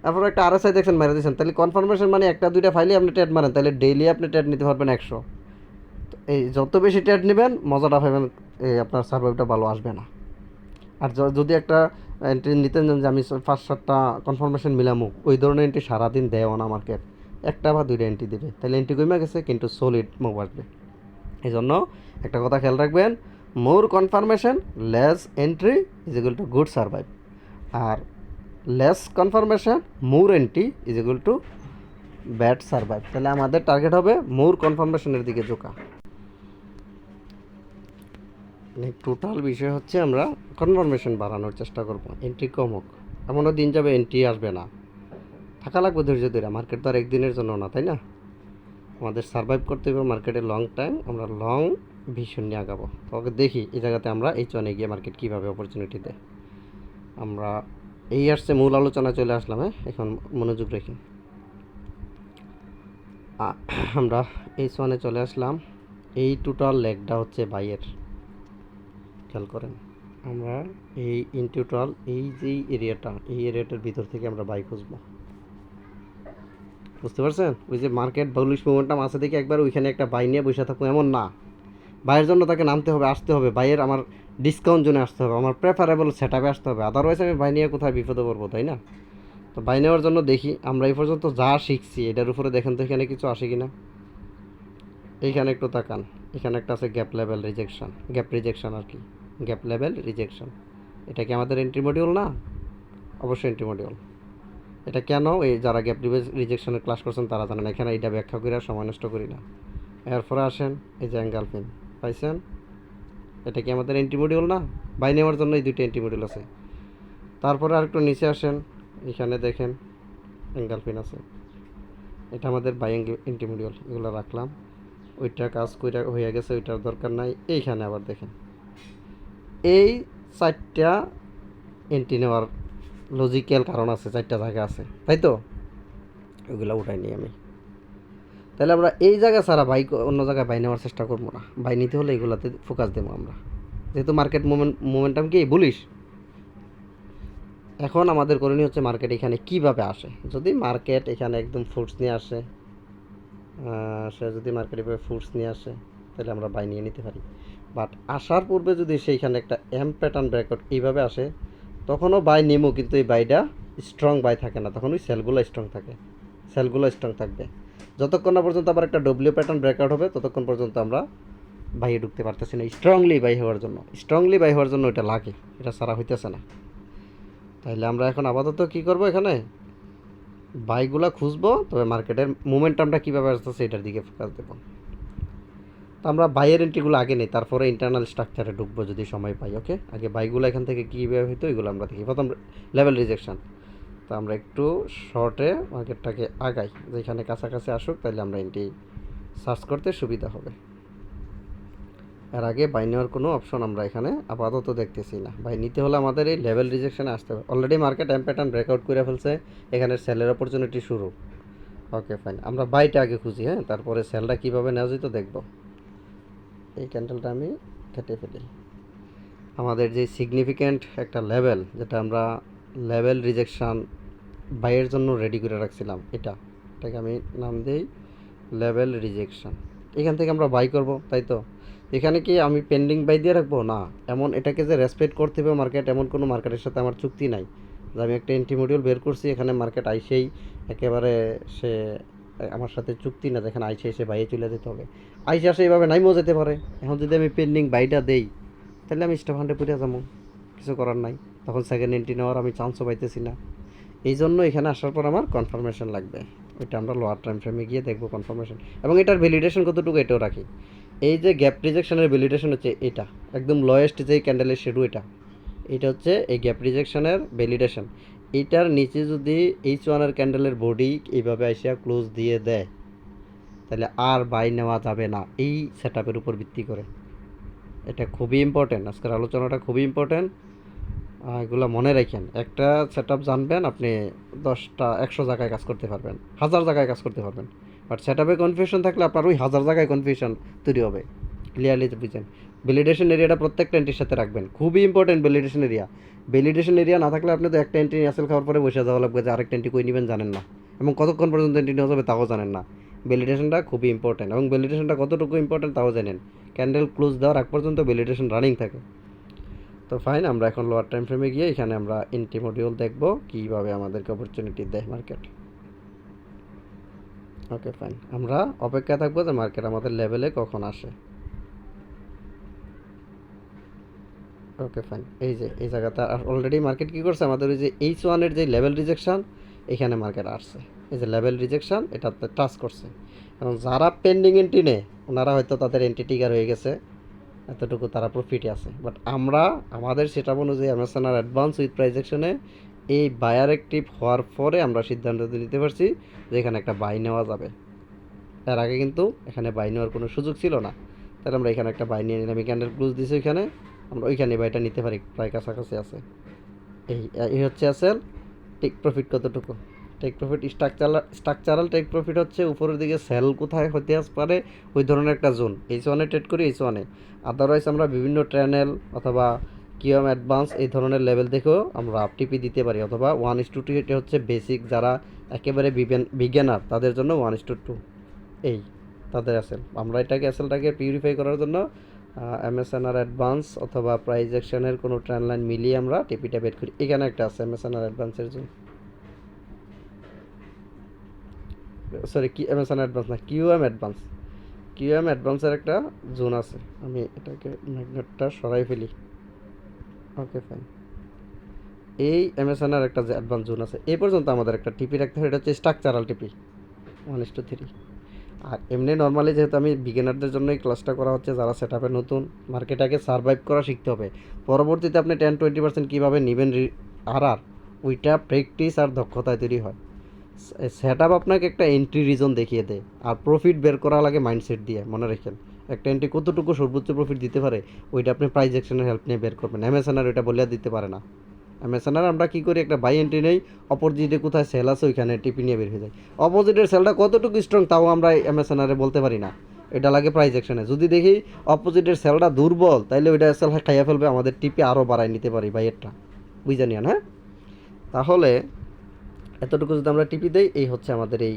তারপর একটা আরএসআই দেখছেন মেরে দিয়েছেন, তাহলে কনফার্মেশন মানে 1-2টা ফাইলে আপনি ট্রেড মারেন, তাহলে ডেইলি আপনি ট্রেড নিতে পারবেন 100। এই যত বেশি ট্রেড নেবেন মজাটা পাবেন, এই আপনার সার্ভাইভটা ভালো আসবে না। আর যদি একটা এন্ট্রি নিতেন যে আমি 5-7টা কনফার্মেশন মিলামো, ওই ধরনের এন্ট্রি সারাদিন দেয় না মার্কেট, একটা বা দুইটা এন্ট্রি দেবে, তাহলে এন্ট্রি কমে গেছে কিন্তু সলিড মুভ আসবে। এই জন্য একটা কথা খেয়াল রাখবেন, more confirmation less entry is equal to good survive, আর less confirmation more entry is equal to bad survive. তাহলে আমাদের টার্গেট হবে মোর কনফার্মেশনের দিকে ঝোঁকা। টোটাল বিষয় হচ্ছে আমরা কনফার্মেশন বাড়ানোর চেষ্টা করব, এন্ট্রি কম হোক। এমনও দিন যাবে এন্ট্রি আসবে না, থাকা লাগবে ধৈর্য ধরে। মার্কেট তো আর একদিনের জন্য না, তাই না? আমাদের সার্ভাইভ করতে হবে মার্কেটে লং টাইম, আমরা লং ভিশন নিয়ে আগাবো। তবে দেখি এই জায়গাতে আমরা এই চনে গিয়ে মার্কেট কীভাবে অপরচুনিটি দেয়। আমরা এই আসছে মূল আলোচনা চলে আসলাম। এখন মনোযোগ রেখে আমরা এই চনে চলে আসলাম। এই টোটাল লেগটা হচ্ছে বাইয়ের, খেয়াল করেন। আমরা এই ইন টোটাল এই যে এরিয়াটা, এই এরিয়াটার ভিতর থেকে আমরা বাই খুঁজবো, বুঝতে পারছেন? ওই যে মার্কেট বুলিশ মোমেন্টাম আছে দেখে একবার ওইখানে একটা বাই নিয়ে বসে থাকবো এমন না। বাইয়ের জন্য তাকে নামতে হবে, আসতে হবে, বাইয়ের আমার ডিসকাউন্ট জোনে আসতে হবে, আমার প্রেফারেবল সেট আপে আসতে হবে, আদারওয়াইজ আমি বাই নিয়ে কোথায় বিপদে পড়বো, তাই না? তো বাই নেওয়ার জন্য দেখি আমরা এই পর্যন্ত যা শিখছি এটার উপরে দেখেন তো এখানে কিছু আসে কিনা। এইখানে একটু তাকান, এখানে একটা আছে gap level rejection, gap rejection আর কি, গ্যাপ লেভেল রিজেকশন। এটা কি আমাদের এন্ট্রি মডিউল না? অবশ্যই এন্ট্রি মডিউল। এটা কেন, এই যারা গ্যাপ রিজেকশনের ক্লাস করছেন তারা জানেন, এখানে এটা ব্যাখ্যা করে সময় নষ্ট করি না। এরপরে আসেন এই যে অ্যাঙ্গেল পিন পাইছেন, এটা কি আমাদের এন্ট্রি মডিউল না? বাই নেওয়ার জন্য এই দুইটা এন্ট্রি মডিউল আছে। তারপরে আরেকটু নিচে আসেন, এখানে দেখেন অ্যাঙ্গেল পিন আছে, এটা আমাদের বাই এন্ট্রি মডিউল। এগুলো রাখলাম, ওইটা কাজ করে হয়ে গেছে, ওইটার দরকার নাই। এইখানে আবার দেখেন এই চারটা এন্ট্রি নেওয়ার লজিক্যাল কারণ আছে, চারটা জায়গা আছে, তাই তো? ওইগুলো উঠাই নিই আমি। তাহলে আমরা এই জায়গা ছাড়া বাই অন্য জায়গায় বাই নেওয়ার চেষ্টা করবো না। বাই নিতে হলে এগুলোতে ফোকাস দেবো আমরা, যেহেতু মার্কেট মোমেন্টাম কি বুলিশ। এখন আমাদের করণীয় হচ্ছে মার্কেট এখানে কিভাবে আসে। যদি মার্কেট এখানে একদম ফোর্স নিয়ে আসে, যদি মার্কেট এভাবে ফোর্স নিয়ে আসে তাহলে আমরা বাই নিয়ে নিতে পারি। বাট আসার পূর্বে যদি সেইখানে একটা এম প্যাটার্ন ব্রেকআউট এইভাবে আসে, তখনও বাই নেমো, কিন্তু এই বাইটা স্ট্রং বাই থাকে না, তখন ওই সেলগুলো স্ট্রং থাকে, সেলগুলো স্ট্রং থাকবে। যতক্ষণ না পর্যন্ত আবার একটা ডব্লিউ প্যাটার্ন ব্রেকআউট হবে ততক্ষণ পর্যন্ত আমরা বাইরে ঢুকতে পারতেছি না। স্ট্রংলি বাই হওয়ার জন্য, স্ট্রংলি বাই হওয়ার জন্য এটা লাগে, এটা সারা হইতেছে না। তাহলে আমরা এখন আপাতত কী করবো, এখানে বাইগুলা খুঁজবো, তবে মার্কেটের মোমেন্টামটা কীভাবে আসতেছে এটার দিকে ফোকাস দেবো। তো আমরা বাইয়ের এন্ট্রিগুলো আগে নেই, তারপরে ইন্টারনাল স্ট্রাকচারে ঢুকবো যদি সময় পাই। ওকে, আগে বাইগুলো এখান থেকে কীভাবে হইতো এগুলো আমরা দেখি। প্রথম লেভেল রিজেকশন, তো আমরা একটু শর্টে মার্কেটটাকে আগাই, যেখানে কাছাকাছি আসুক তাহলে আমরা এন্ট্রি সার্চ করতে সুবিধা হবে। এর আগে বাই নেওয়ার কোনো অপশন আমরা এখানে আপাতত দেখতেছি না। বাই নিতে হলে আমাদের এই লেভেল রিজেকশনে আসতে হবে। Already market M pattern breakout করে ফেলছে, এখানে সেলের অপরচুনিটি শুরু। ওকে ফাইন, আমরা বাইটা আগে খুঁজি, হ্যাঁ, তারপরে সেলটা কীভাবে নেওয়া যেত দেখবো। এই ক্যান্ডেলটা আমি কেটে ফেলি। আমাদের যে সিগনিফিক্যান্ট একটা লেভেল, যেটা আমরা লেভেল রিজেকশান বাইয়ের জন্য রেডি করে রাখছিলাম, এটাকে আমি নাম দিই লেভেল রিজেকশান। এখান থেকে আমরা বাই করব, তাই তো? এখানে কি আমি পেন্ডিং বাই দিয়ে রাখবো না, এমন এটাকে যে রেসপেক্ট করতে হবে মার্কেট, এমন কোনো মার্কেটের সাথে আমার চুক্তি নাই যে আমি একটা এন্ট্রি মডিউল বের করছি, এখানে মার্কেট আইসেই একেবারে সে আমার সাথে চুক্তি না, যেখানে আইসে এসে বাইরে চলে যেতে হবে। আইসে আসে এইভাবে নাইমও যেতে পারে। এখন যদি আমি পেন্ডিং বাইটা দেই তাহলে আমি স্টপ হান্ডে পড়ে যাবো, কিছু করার নাই। তখন সেকেন্ড এন্ট্রি নেওয়ার আমি চান্সও পাইতেছি না। এই জন্য এখানে আসার পর আমার কনফার্মেশন লাগবে, ওইটা আমরা লোয়ার টাইম ফ্রেমে গিয়ে দেখবো কনফার্মেশন, এবং এটার ভ্যালিডেশন কতটুকু এটাও রাখি। এই যে গ্যাপ রিজেকশনের ভ্যালিডেশন হচ্ছে এটা, একদম লোয়েস্ট যে ক্যান্ডেলের শেডু, এটা হচ্ছে এই গ্যাপ রিজেকশনের ভ্যালিডেশন। এইটার নিচে যদি H1 ক্যান্ডেলের বডি এইভাবে আসিয়া ক্লোজ দিয়ে দেয় তাহলে আর বাই নেওয়া যাবে না এই সেট আপের উপর ভিত্তি করে। এটা খুবই ইম্পর্টেন্ট, আজকের আলোচনাটা খুবই ইম্পর্টেন্ট। এগুলো মনে রাখেন, একটা সেট আপ জানবেন আপনি 10টা 100 জায়গায় কাজ করতে পারবেন, 1000 জায়গায় কাজ করতে পারবেন। বাট সেট আপে কনফিউশন থাকলে আপনার ওই 1000 জায়গায় কনফিউশন তৈরি হবে। ক্লিয়ারলি বুঝেন। ভ্যালিডেশন এরিয়াটা প্রত্যেকটা এন্ট্রির সাথে রাখবেন, খুবই important validation area. Validation area না থাকলে আপনি তো একটা এন্ট্রি আসল খাওয়ার পরে বসে যাওয়া লাগবে, যে আরেকটা এন্ট্রি কই নেবেন জানেন না, এবং কতক্ষণ পর্যন্ত এন্ট্রি নেওয়া যাবে তাও জানেন না। ভ্যালিডেশনটা খুবই ইম্পর্টেন্ট, এবং ভ্যালিডেশনটা কতটুকু ইম্পর্টেন্ট তাও জানেন। ক্যান্ডেল ক্লোজ দেওয়ার আগ পর্যন্ত ভ্যালিডেশন রানিং থাকে। তো ফাইন, আমরা এখন লোয়ার টাইম ফ্রেমে গিয়ে এখানে আমরা এন্ট্রি মডিউল দেখব কীভাবে আমাদেরকে অপরচুনিটি দেয় মার্কেট। ওকে ফাইন, আমরা অপেক্ষায় থাকবো যে মার্কেট আমাদের লেভেলে কখন আসে। ওকে ফাইন, এই যে এই জায়গাটা অলরেডি মার্কেট কী করছে, আমাদের ওই যে H1-এর যে লেভেল রিজেকশন, এখানে মার্কেট আসছে। এই যে লেভেল রিজেকশন এটাতে টাচ করছে, এবং যারা পেন্ডিং এন্ট্রি নেয় ওনারা হয়তো তাদের এন্ট্রি ট্রিগার হয়ে গেছে, এতটুকু তারা প্রফিটে আছে। বাট আমরা আমাদের সেটা অনুযায়ী অ্যামাজনের অ্যাডভান্স উইথ প্রাইজেকশনে এই বায়ার অ্যাক্টিভ হওয়ার পরে আমরা সিদ্ধান্ত নিতে পারছি যে এখানে একটা বাই নেওয়া যাবে। এর আগে কিন্তু এখানে বাই নেওয়ার কোনো সুযোগ ছিল না, তাহলে আমরা এখানে একটা বাই নিয়ে নিলাম। ক্যান্ডেল ক্লোজ দিয়েছি ওইখানে, আমরা ওইখানে বাইটা নিতে পারি, প্রায় কাছাকাছি আছে। এই এই হচ্ছে আসেল। টেক প্রফিট কতটুকু, take profit structural take profit হচ্ছে উপরের দিকে সেল কোথায় হতে পারে ওই ধরনের একটা জোন। H1-এ ট্রেড করি H1-এ, আদারওয়াইজ আমরা বিভিন্ন ট্যানেল অথবা কিউএম অ্যাডভান্স এই ধরনের লেভেল দেখেও আমরা টিপি দিতে পারি, অথবা 1:2 এটা হচ্ছে বেসিক, যারা একেবারে বিজ্ঞানার তাদের জন্য 1:2 এই তাদের অ্যাসেল। আমরা অ্যাসেলটাকে পিউরিফাই করার জন্য এমএসএনআর অ্যাডভান্স অথবা প্রাইজ অ্যাকশনের কোনো ট্রেন্ড লাইন মিলিয়ে আমরা টিপিটা বের করি। এখানে একটা আছে এমএসএনআর অ্যাডভান্সের জন্য, সরি কি এমএসএন অ্যাডভান্স না, কিউএম অ্যাডভান্সের একটা জোন আছে। আমি এটাকে ম্যাগনেটটা সরাই ফেলি। ওকে ফাইন, এই এমএসএনআর একটা যে অ্যাডভান্স জোন আছে, এই পর্যন্ত আমাদের একটা টিপি রাখতে হবে, এটা হচ্ছে স্ট্রাকচারাল টিপি 1:3। আর এমনি নর্মালি যেহেতু আমি বিগিনারদের জন্য এই ক্লাসটা করা হচ্ছে, যারা সেট আপে নতুন, মার্কেটটাকে সার্ভাইভ করা শিখতে হবে। পরবর্তীতে আপনি 10-20% কীভাবে নেবেন আর ওইটা প্র্যাকটিস আর দক্ষতায় তৈরি হয়। সেট আপ আপনাকে একটা এন্ট্রি রিজন দেখিয়ে দেয়, আর প্রফিট বের করা লাগে মাইন্ডসেট দিয়ে। মনে রাখেন একটা এন্ট্রি কতটুকু সর্বোচ্চ প্রফিট দিতে পারে ওইটা আপনি প্রাইজ অ্যাকশনের হেল্প নিয়ে বের করবেন। অ্যামাজনের ওইটা বলে দিতে পারে না। অ্যামাজনের আমরা কী করি, একটা বাই এন্ট্রি নেই, অপোজিটে কোথায় সেল আছে ওইখানে টিপি নিয়ে বের হয়ে যায়। অপোজিটের সেলটা কতটুকু স্ট্রং তাও আমরা অ্যামাজনারে বলতে পারি না, এটা লাগে প্রাইজ অ্যাকশনে। যদি দেখি অপোজিটের সেলটা দুর্বল, তাইলে ওইটা সেল খাইয়া ফেলবে, আমাদের টিপি আরও বাড়াই নিতে পারি বাইয়েরটা, বুঝে নিন। হ্যাঁ, তাহলে এতটুকু যদি আমরা টিপি দেই, এই হচ্ছে আমাদের এই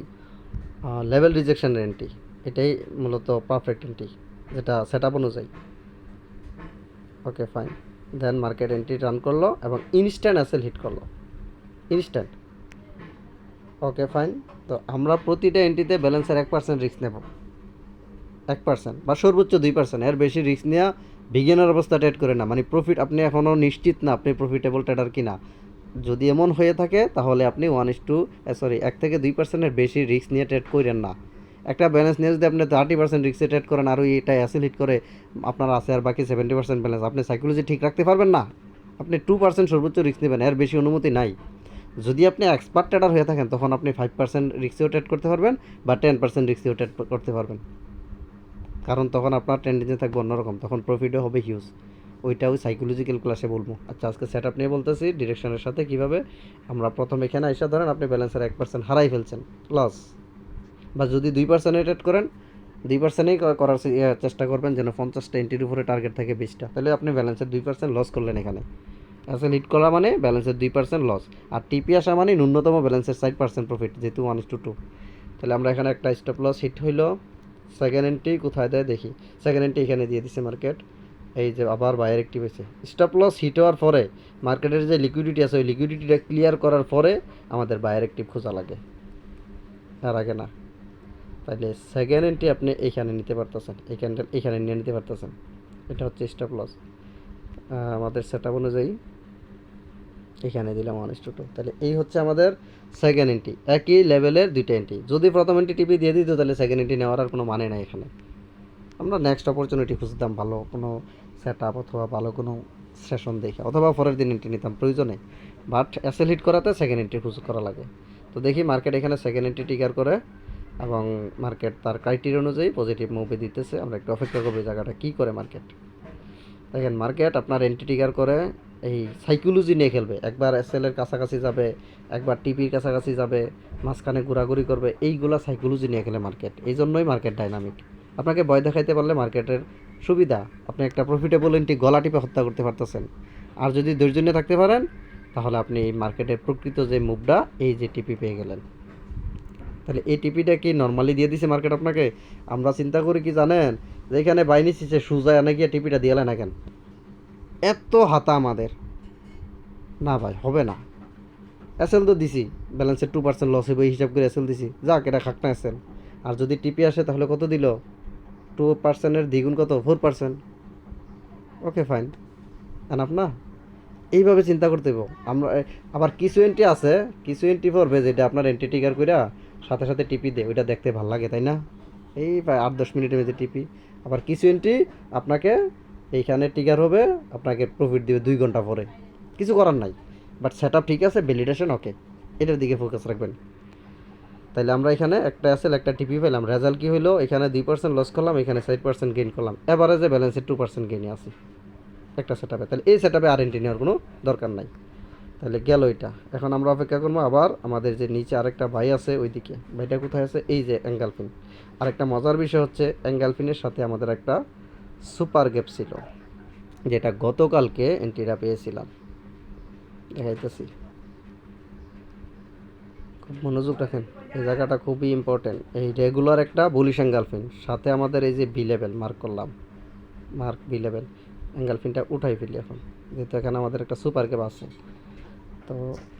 লেভেল রিজেকশনের এন্ট্রি। এটাই মূলত পারফেক্ট এন্ট্রি, যেটা সেট আপ অনুযায়ী। ওকে ফাইন, দেন মার্কেট এন্ট্রি রান করলো এবং ইনস্ট্যান্ট অ্যাসেল হিট করলো, ইনস্ট্যান্ট। ওকে ফাইন, তো আমরা প্রতিটা এন্ট্রিতে ব্যালেন্সের 1% রিস্ক নেব, 1% বা সর্বোচ্চ 2%। এর বেশি রিস্ক নেওয়া বিগিনার অবস্থা ট্রেড করে না, মানে প্রফিট আপনি এখনও নিশ্চিত না আপনি প্রফিটেবল ট্রেডার কিনা। যদি এমন হয়ে থাকে তাহলে আপনি 1:2 বেশি রিস্ক নিয়ে ট্রেড করেন না। একটা ব্যালেন্স নিয়ে যদি আপনি 30% রিস্কে ট্রেড করেন আর এটা অ্যাসেল হিট করে আপনার আছে আর বাকি 70% ব্যালেন্স, আপনি সাইকোলজি ঠিক রাখতে পারবেন না। আপনি 2% সর্বোচ্চ রিস্ক নেবেন, এর বেশি অনুমতি নাই। যদি আপনি এক্সপার্ট ট্রেডার হয়ে থাকেন তখন আপনি 5% রিস্কেও ট্রেড করতে পারবেন বা 10% রিস্কেও ট্রেড করতে পারবেন, কারণ তখন আপনার ট্রেন্ডিংয়ে থাকবে অন্যরকম, তখন প্রফিটও হবে হিউজ। ওইটা ওই সাইকোলজিক্যাল ক্লাসে বলবো। আচ্ছা, আজকে সেট আপ নিয়ে বলতেছি ডিরেকশনের সাথে কীভাবে আমরা প্রথম এখানে আইসা ধরেন আপনি ব্যালেন্সের 1% হারাই ফেলছেন লস, বা যদি 2% ট্রেড করেন 2%ই করার চেষ্টা করবেন, যেন 50টা এন্ট্রির উপরে টার্গেট থাকে 20টা, তাহলে আপনি ব্যালেন্সের 2% লস করলেন। এখানে অ্যাসেল হিট করা মানে ব্যালেন্সের 2% লস, আর টিপি আসা মানে ন্যূনতম ব্যালেন্সের 60% প্রফিট, যেহেতু 1:2। তাহলে আমরা এখানে একটা স্টপ লস হিট হইলো। সেকেন্ড এন্ট্রি কোথায় দেয় দেখি, সেকেন্ড এন্ট্রি এখানে দিয়ে দিছে মার্কেট। এই যে আবার বায়ার অ্যাক্টিভ হয়েছে, স্টপ লস হিট হওয়ার পরে মার্কেটের যে লিকুইডিটি আছে ওই লিকুইডিটিটা ক্লিয়ার করার পরে আমাদের বায়ার অ্যাক্টিভ খোঁজা লাগে, আর আগে না। তাহলে সেকেন্ড এন্ট্রি আপনি এইখানে নিতে পারতেছেন, এইখানে নিয়ে নিতে পারতেছেন। এটা হচ্ছে স্টপ লস আমাদের সেট আপ অনুযায়ী এখানে দিলাম 1:2। তাহলে এই হচ্ছে আমাদের সেকেন্ড এন্ট্রি, একই লেভেলের দুইটা এন্ট্রি। যদি প্রথম এন্ট্রি টিপি দিয়ে দিত তাহলে সেকেন্ড এন্ট্রি নেওয়ার আর কোনো মানে নাই। এখানে আমরা নেক্সট অপরচুনিটি খুঁজতাম, ভালো কোনো সেট আপ অথবা ভালো কোনো সেশন দেখে, অথবা পরের দিন এন্ট্রি নিতাম প্রয়োজনে। বাট অ্যাসেল হিট করাতে সেকেন্ড এন্ট্রি খুঁজ করা লাগে। তো দেখি মার্কেট এখানে সেকেন্ড এন্ট্রি ট্রিগার করে এবং মার্কেট তার ক্রাইটেরিয়া অনুযায়ী পজিটিভ মুভে দিতেছে। আমরা একটু অপেক্ষা করবো জায়গাটা কী করে মার্কেট। দেখেন মার্কেট আপনার এন্ট্রি ট্রিগার করে এই সাইকোলজি নিয়ে খেলবে, একবার এসএলের কাছাকাছি যাবে, একবার টিপির কাছাকাছি যাবে, মাঝখানে ঘোরাঘুরি করবে, এইগুলা সাইকোলজি নিয়ে খেলে মার্কেট। এই জন্যই মার্কেট ডাইনামিক। আপনাকে ভয় দেখাইতে পারলে মার্কেটের সুবিধা, আপনি একটা প্রফিটেবল এন্ট্রি গলা টিপে হত্যা করতে পারতেছেন। আর যদি ধৈর্য নিয়ে থাকতে পারেন তাহলে আপনি এই মার্কেটের প্রকৃত যে মুভটা, এই যে টিপি পেয়ে গেলেন। তাহলে এই টিপিটা কি নর্মালি দিয়ে দিছে মার্কেট আপনাকে? আমরা চিন্তা করি কি জানেন, যেখানে বাইনি সে সুজা এনে গিয়ে টিপিটা দিয়ে না কেন, এত হাতা আমাদের না ভাই, হবে না। এসএল তো দিছি, ব্যালেন্সের 2% লস হবে এই হিসাব করে এসএল দিছি, যাক এটা খাক না এসএল। আর যদি টিপি আসে তাহলে কত দিল? 2%-এর দ্বিগুণ কত? 4%। ওকে ফাইন, এনাফ না? এইভাবে চিন্তা করতে হইব আমরা। আবার কিছু এন্ট্রি আছে, কিছু এন্ট্রি পড়বে যেটা আপনার এন্ট্রি ট্রিগার কইরা সাথে সাথে টিপি দেয়, ওইটা দেখতে ভালো লাগে তাই না? এই প্রায় 8-10 মিনিটের মধ্যে টিপি। আবার কিছু এন্ট্রি আপনাকে এইখানে ট্রিগার হবে, আপনাকে প্রফিট দিবে 2 ঘন্টা পরে। কিছু করার নাই, বাট সেট আপ ঠিক আছে, ভ্যালিডেশন ওকে, এটার দিকে ফোকাস রাখবেন। তাইলে আমরা এখানে একটা আসলে একটা টিপি পেলাম, রেজাল্ট কি হলো? এখানে 2% লস করলাম, এখানে 4% গেইন করলাম, এভারেজে ব্যালেন্সে 2% গেইনে আছে একটা সেট আপে। তাহলে এই সেট আপে আর এন্ট্রি নেওয়ার কোনো দরকার নাই। তাহলে গেল এটা। এখন আমরা অপেক্ষা করবো আবার আমাদের যে নিচে আরেকটা ভাই আছে ওইদিকে, ভাইটা কোথায় আছে? এই যে অ্যাঙ্গালফিন। আরেকটা মজার বিষয় হচ্ছে অ্যাঙ্গালফিনের সাথে আমাদের একটা সুপার গ্যাপ ছিল, যেটা গতকালকে এন্ট্রিটা পেয়েছিলাম, দেখাইতেছি। খুব মনোযোগ রাখেন, এই জায়গাটা খুবই ইম্পর্টেন্ট। এই রেগুলার একটা বুলিশ অ্যাঙ্গালফিন, সাথে আমাদের এই যে বি লেভেল মার্ক করলাম, মার্ক বি লেভেল। অ্যাঙ্গালফিনটা উঠাই ফেলি এখন, যেহেতু এখানে আমাদের একটা সুপার গ্যাপ আছে। তো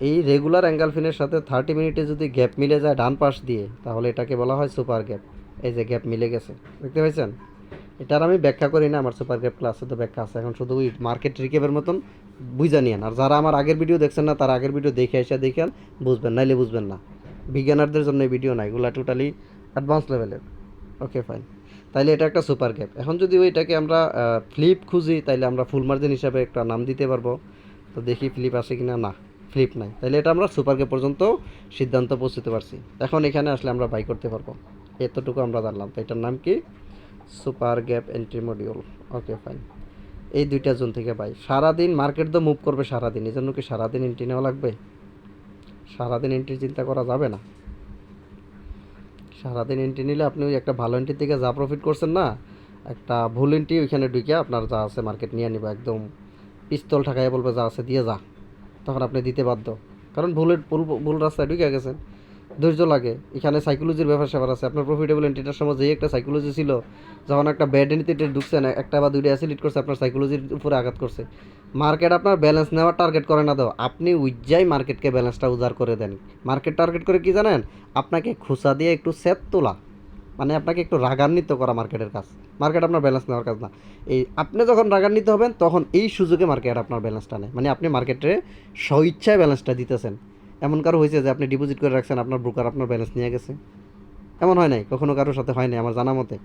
এই রেগুলার অ্যাঙ্গালফিনের সাথে 30 মিনিটে যদি গ্যাপ মিলে যায় ডান পাশ দিয়ে, তাহলে এটাকে বলা হয় সুপার গ্যাপ। এই যে গ্যাপ মিলে গেছে, দেখতে পাইছেন? এটার আমি ব্যাখ্যা করি না, আমার সুপার গ্যাপ ক্লাসে তো ব্যাখ্যা আছে। এখন শুধু ওই মার্কেট রিকেপের মতন বুঝা নিয়েন। আর যারা আমার আগের ভিডিও দেখছেন না, তারা আগের ভিডিও দেখে এসে দেখেন, বুঝবেন, নাইলে বুঝবেন না। বিজ্ঞানারদের জন্য এই ভিডিও না, এগুলো টোটালি অ্যাডভান্স লেভেলের। ওকে ফাইন, তাইলে এটা একটা সুপার গ্যাপ। এখন যদি ওইটাকে আমরা ফ্লিপ খুঁজি, তাইলে আমরা ফুল মার্জিন হিসাবে একটা নাম দিতে পারবো। তো দেখি ফ্লিপ আসে কিনা, না ফ্লিপ নাই। তাইলে এটা আমরা সুপার গ্যাপ পর্যন্ত সিদ্ধান্ত পৌঁছতে পারছি। এখন এখানে আসলে আমরা বাই করতে পারবো, এতটুকু আমরা জানলাম। তো এটার নাম কি? Super gap entry module. Okay fine, এই দুইটা জোন থেকে বাই। সারাদিন মার্কেট তো মুভ করবে সারাদিন, এই জন্য কি সারাদিন এন্ট্রি নেওয়া লাগবে? সারাদিন এন্ট্রি চিন্তা করা যাবে না। সারাদিন এন্ট্রি নিলে আপনি ওই একটা ভালো এন্ট্রির থেকে যা প্রফিট করছেন না, একটা ভুল এন্ট্রি ওইখানে ঢুকে আপনার যা আছে মার্কেট নিয়ে নিবা, একদম পিস্তল ঠাকাইয়া বলবে যা আছে দিয়ে যা, তখন আপনি দিতে বাধ্য। কারণ ভুল রাস্তায় ঢুকে গেছেন। ধৈর্য লাগে, এখানে সাইকোলজির ব্যাপার স্যাপার আছে। আপনার প্রফিটেবল এন্ট্রিটার সময় যেই একটা সাইকোলজি ছিল, যখন একটা ব্যাড এন্ট্রিতে ঢুকছেন, একটা বা দুইটা অ্যাসিলিট করছে, আপনার সাইকোলজির উপরে আঘাত করছে। মার্কেট আপনার ব্যালেন্স নেওয়ার টার্গেট করে না, দাও আপনি উজ্জাই মার্কেটকে ব্যালেন্সটা উজাড় করে দেন। মার্কেট টার্গেট করে কি জানেন? আপনাকে খুসা দিয়ে একটু সেট তোলা, মানে আপনাকে একটু রাগান্বিত করা মার্কেটের কাজ। মার্কেট আপনার ব্যালেন্স নেওয়ার কাজ না। এই আপনি যখন রাগান্বিত হবেন, তখন এই সুযোগে মার্কেট আপনার ব্যালেন্সটা নেয়, মানে আপনি মার্কেটে স্বইচ্ছায় ব্যালেন্সটা দিতেছেন। এমন কারো হয়েছে যে আপনি ডিপোজিট করে রাখছেন, আপনার ব্রোকার আপনার ব্যালেন্স নিয়ে গেছে? এমন হয় নাই কখনো, কারোর সাথে হয় নাই আমার জানা মতে।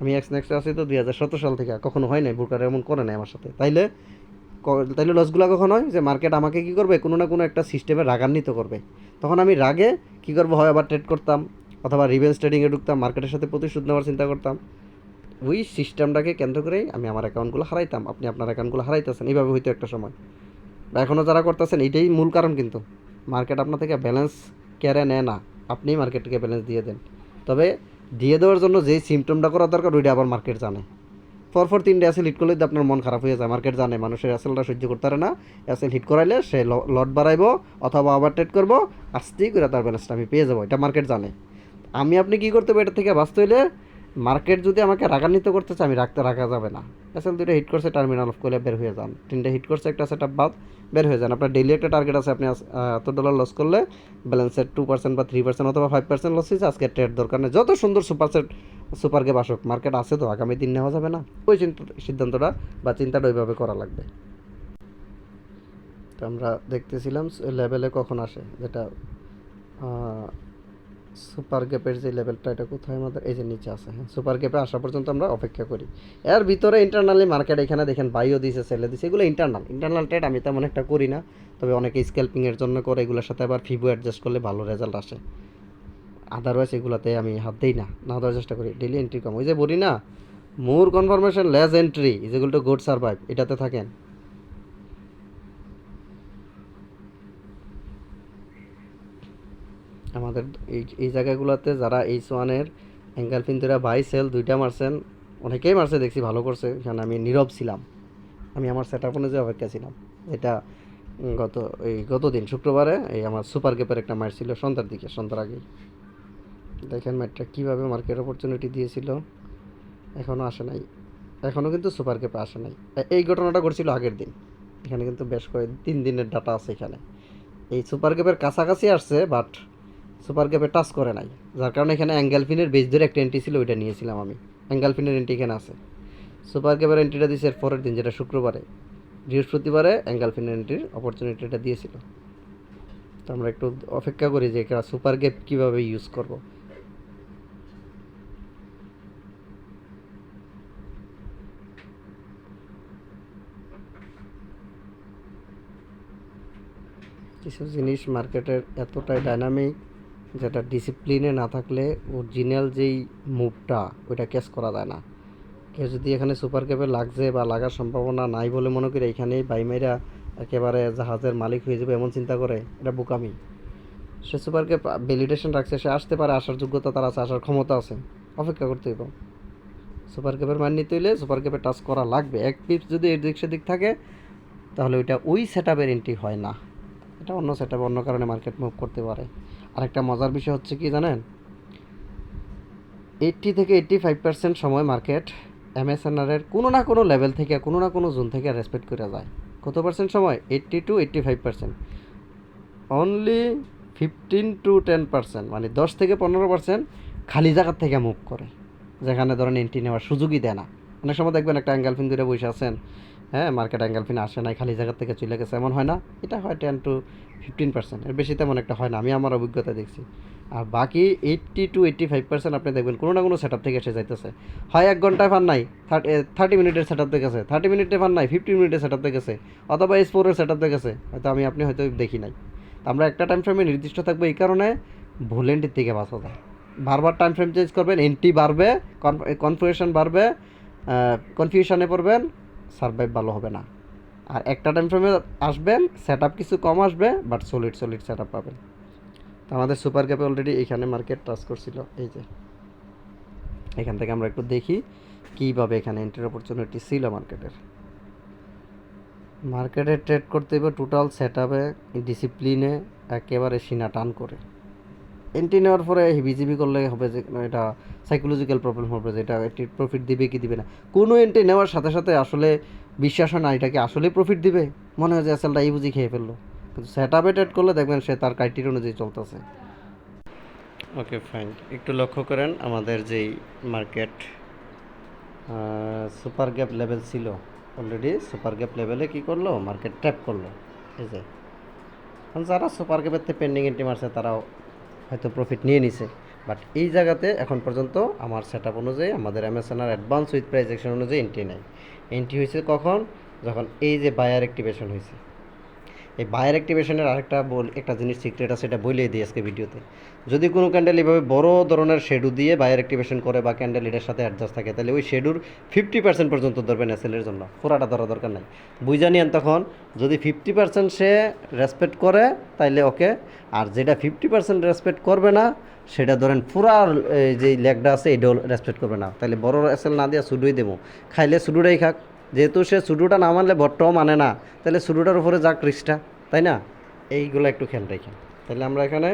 আমি এক্স নেক্সটে আছি তো 2017 সাল থেকে, কখনো হয় নাই, ব্রোকার এমন করে নাই আমার সাথে। তাইলে লসগুলো কখন হয়? যে মার্কেট আমাকে কী করবে, কোনো না কোনো একটা সিস্টেমে রাগান্বিত করবে। তখন আমি রাগে কী করবো, হয় আবার ট্রেড করতাম, অথবা রিভেন্স ট্রেডিংয়ে ঢুকতাম, মার্কেটের সাথে প্রতিশোধ নেওয়ার চিন্তা করতাম। ওই সিস্টেমটাকে কেন্দ্র করেই আমি আমার অ্যাকাউন্টগুলো হারাইতাম, আপনি আপনার অ্যাকাউন্টগুলো হারাইতেছেন। এইভাবে হয়তো একটা সময়, বা এখনও যারা করতেছেন, এইটাই মূল কারণ। কিন্তু মার্কেট আপনার থেকে ব্যালেন্স কেড়ে নেয় না, আপনিই মার্কেটকে ব্যালেন্স দিয়ে দেন। তবে দিয়ে দেওয়ার জন্য যেই সিমটমটা করা দরকার, ওইটা আবার মার্কেট জানে। পরপর 3টে অ্যাসেল হিট করলে আপনার মন খারাপ হয়ে যায়। মার্কেট জানে মানুষের অ্যাসেলটা সহ্য করতে পারে না, অ্যাসেল হিট করাইলে সে লট বাড়াইবো অথবা ওভার ট্রেড করবো, আস্তেই করে তার ব্যালেন্সটা আমি পেয়ে যাবো, এটা মার্কেট জানে। আমি আপনি কী করতে হবে, এটা থেকে বাঁচতে হইলে মার্কেট যদি আমাকে রাগান্বিত করতে চায়, আমি রাখা যাবে না। অ্যাসেল 2টা হিট করছে, টার্মিনাল অফ করলে বের হয়ে যান। 3টে হিট করছে, একটা সেট আপ বাদ, বের হয়ে যান। আপনার ডেইলি একটা টার্গেট আছে, আপনি এত ডলার লস করলে ব্যালেন্সের 2% বা 3% অথবা 5% লস হয়েছে, আজকে ট্রেড দরকার নেই। যত সুন্দর সুপার গ্যাপ আসুক, মার্কেট আছে তো, আগামী দিন নেওয়া যাবে না? ওই সিদ্ধান্তটা বা চিন্তাটা ওইভাবে করা লাগবে। তো আমরা দেখতেছিলাম লেভেলে কখন আসে, যেটা সুপার গ্যাপের যে লেভেলটা, এটা কোথায় আমাদের? এই যে নিচে আছে। হ্যাঁ, সুপার গ্যাপে আসা পর্যন্ত আমরা অপেক্ষা করি। এর ভিতরে ইন্টারনালি মার্কেট এখানে দেখেন বাইও দিছে, সেলে দিছে, এগুলো ইন্টারনাল ট্রেড আমি তেমন একটা করি না। তবে অনেকে স্ক্যাল্পিংয়ের জন্য করে, এগুলোর সাথে আবার ফিবো অ্যাডজাস্ট করলে ভালো রেজাল্ট আসে। আদারওয়াইজ এগুলোতে আমি হাত দিই না, না দেওয়ার চেষ্টা করি। ডেলি এন্ট্রি কম, ওই যে বলি না, more confirmation less entry is equal to good survive, এটাতে থাকেন। আমাদের এই জায়গাগুলোতে যারা H1-এর অ্যাঙ্গেল পিনতুরা বাই সেল দুইটা মারছেন, অনেকেই মারছে দেখছি, ভালো করছে। এখানে আমি নীরব ছিলাম, আমি আমার সেট আপ অনুযায়ী অপেক্ষা ছিলাম। এটা গত দিন শুক্রবারে এই আমার সুপার গ্যাপের একটা ম্যাচ ছিল, সন্ধ্যার দিকে, সন্ধ্যার আগেই। দেখেন ম্যাচটা কীভাবে মার্কেট অপরচুনিটি দিয়েছিল, এখনও আসে নাই, এখনও কিন্তু সুপার গ্যাপে আসে নাই। এই ঘটনাটা ঘটছিল আগের দিন। এখানে কিন্তু বেশ 3 দিনের ডাটা আছে এখানে। এই সুপার গ্যাপের কাছাকাছি আসছে, বাট সুপার গ্যাপে টাচ করে নাই, যার কারণে এখানে অ্যাঙ্গেলফিনের বেস ধরে একটা এন্ট্রি ছিল, ওইটা নিয়েছিলাম আমি। অ্যাঙ্গেলফিনের এন্ট্রি এখানে আছে। সুপার গ্যাপের এন্ট্রিটা দিয়েছে এর পরের দিন, যেটা শুক্রবারে। বৃহস্পতিবারে অ্যাঙ্গেলফিনের এন্ট্রির অপরচুনিটিটা দিয়েছিল। তো আমরা একটু অপেক্ষা করি যে এটা সুপার গ্যাপ কীভাবে ইউজ করব। কিছু জিনিস মার্কেটের এতটাই ডাইনামিক, যেটা ডিসিপ্লিনে না থাকলে অরিজিনাল যেই মুভটা ওইটা ক্যাচ করা যায় না। কেউ যদি এখানে সুপার ক্যাপে লাগছে বা লাগার সম্ভাবনা নাই বলে মনে করি এখানেই বাইমাইরা একেবারে জাহাজের মালিক হয়ে যাবে এমন চিন্তা করে, এটা বোকামি। সে সুপার ক্যাপ ভ্যালিডেশন রাখছে, সে আসতে পারে, আসার যোগ্যতা তার আছে, আসার ক্ষমতা আছে, অপেক্ষা করতে হইব। সুপার ক্যাপের মান নিতে হইলে সুপার ক্যাপে টাচ করা লাগবে। এক পিপ যদি এর দিক সেদিক থাকে তাহলে ওইটা ওই সেট আপের এন্ট্রি হয় না, এটা অন্য সেট আপ, অন্য কারণে মার্কেট মুভ করতে পারে। আরেকটা মজার বিষয় হচ্ছে কি জানেন, 80 থেকে 85% সময় মার্কেট এমএসএনআরের কোনো না কোনো লেভেল থেকে, কোনো না কোনো জোন থেকে রেসপেক্ট করে যায়। কত পার্সেন্ট সময়? 80 to 85%। অনলি 15 to 10%, মানে 10 থেকে 15% খালি জায়গার থেকে মুভ করে, যেখানে ধরেন এন্ট্রি নেওয়ার সুযোগই দেয় না। অনেক সময় দেখবেন একটা অ্যাঙ্গেলফিন ধরে বসে আছেন, হ্যাঁ, মার্কেট অ্যাঙ্গেলফিন আসে নাই, খালি জায়গার থেকে চলে গেছে, এমন হয় না? এটা হয় 10 to 15%, এর বেশি তেমন একটা হয় না, আমি আমার অভিজ্ঞতা দেখছি। আর বাকি 80 to 85% আপনি দেখবেন কোনো না কোনো সেট আপ থেকে এসে যাইতেছে। হয় 1 ঘন্টায় ফান নাই, 30 মিনিটের সেট আপ দেখেছে, 30 মিনিটে ফান নাই, 50 মিনিটের সেট আপ দেখেছে, অথবা S4 এর সেট আপ দেখেছে, হয়তো আপনি হয়তো দেখি নাই। আমরা একটা টাইম ফ্রেমে নির্দিষ্ট থাকবো, এই কারণে ভুল এন্ট্রির থেকে বাঁচা যায়। বারবার টাইম ফ্রেম চেঞ্জ করবেন, এন্ট্রি বাড়বে, কনফিউশন বাড়বে, কনফিউশনে পড়বেন, সার্ভাইভ ভালো হবে না। আর একটা টাইম ফ্রেমে আসবেন, সেট আপ কিছু কম আসবে, বাট সলিড সেট আপ পাবেন। তো আমাদের সুপার ক্যাপে অলরেডি এখানে মার্কেট টাচ করছিল, এই যে এখান থেকে আমরা একটু দেখি কীভাবে এখানে এন্ট্রির অপরচুনিটি ছিল মার্কেটে ট্রেড করতে হবে টোটাল সেট আপে, ডিসিপ্লিনে, একেবারে সীনা টান করে। এন্ট্রি নেওয়ার পরে হিবিজিবি করলে হবে যে এটা সাইকোলজিক্যাল প্রবলেম হবে, যে এটা একটি প্রফিট দিবে কি দিবে না। কোনো এন্ট্রি নেওয়ার সাথে সাথে আসলে বিশ্বাস হয় না এটাকে আসলে প্রফিট দিবে, মনে হয় যে এসএলটা এই বুঝি খেয়ে ফেললো। কিন্তু সেট আপে ট্রেড করলে দেখবেন সে তার ক্রাইটেরিয়া অনুযায়ী চলতেছে। ওকে ফাইন, একটু লক্ষ্য করেন আমাদের যেই মার্কেট সুপার গ্যাপ লেভেল ছিল, অলরেডি সুপার গ্যাপ লেভেলে কী করলো, মার্কেট ট্র্যাপ করলো। এই যে যারা সুপার গ্যাপের পেন্ডিং এন্ট্রি মারছে তারাও হয়তো প্রফিট নিয়ে নিছে, বাট এই জায়গাতে এখন পর্যন্ত আমার সেট আপ অনুযায়ী, আমাদের এমএসএনআর অ্যাডভান্স উইথ প্রাইস অ্যাকশন অনুযায়ী এন্ট্রি নেই। এন্ট্রি হয়েছে কখন? যখন এই যে বায়ার অ্যাক্টিভেশন হয়েছে। এই বায়ার অ্যাক্টিভেশনের আরেকটা একটা জিনিস সিক্রেট আছে, এটা বলেই দিই আজকে ভিডিওতে। যদি কোনো ক্যান্ডেল এভাবে বড় ধরনের শেডু দিয়ে বায়ার অ্যাক্টিভেশন করে বা ক্যান্ডেল এটার সাথে অ্যাডজাস্ট থাকে, তাহলে ওই শেডুর 50% পর্যন্ত ধরবেন এসএলের জন্য, পুরাটা ধরা দরকার নাই। বুঝা নিয়েন তখন, যদি 50% সে রেসপেক্ট করে তাইলে ওকে, আর যেটা 50% রেসপেক্ট করবে না সেটা ধরেন পুরা যে লেগটা আছে এটাও রেসপেক্ট করবে না, তাহলে বড় এসএল না দিয়ে সুডুই দেবো, খাইলে সুডুটাই খাক। যেহেতু সে সুডুটা না মানলে বটটাও মানে না, তাহলে সুডুটার উপরে যাক রিস্কটা, তাই না? এইগুলো একটু খেয়াল রাখেন। তাহলে আমরা এখানে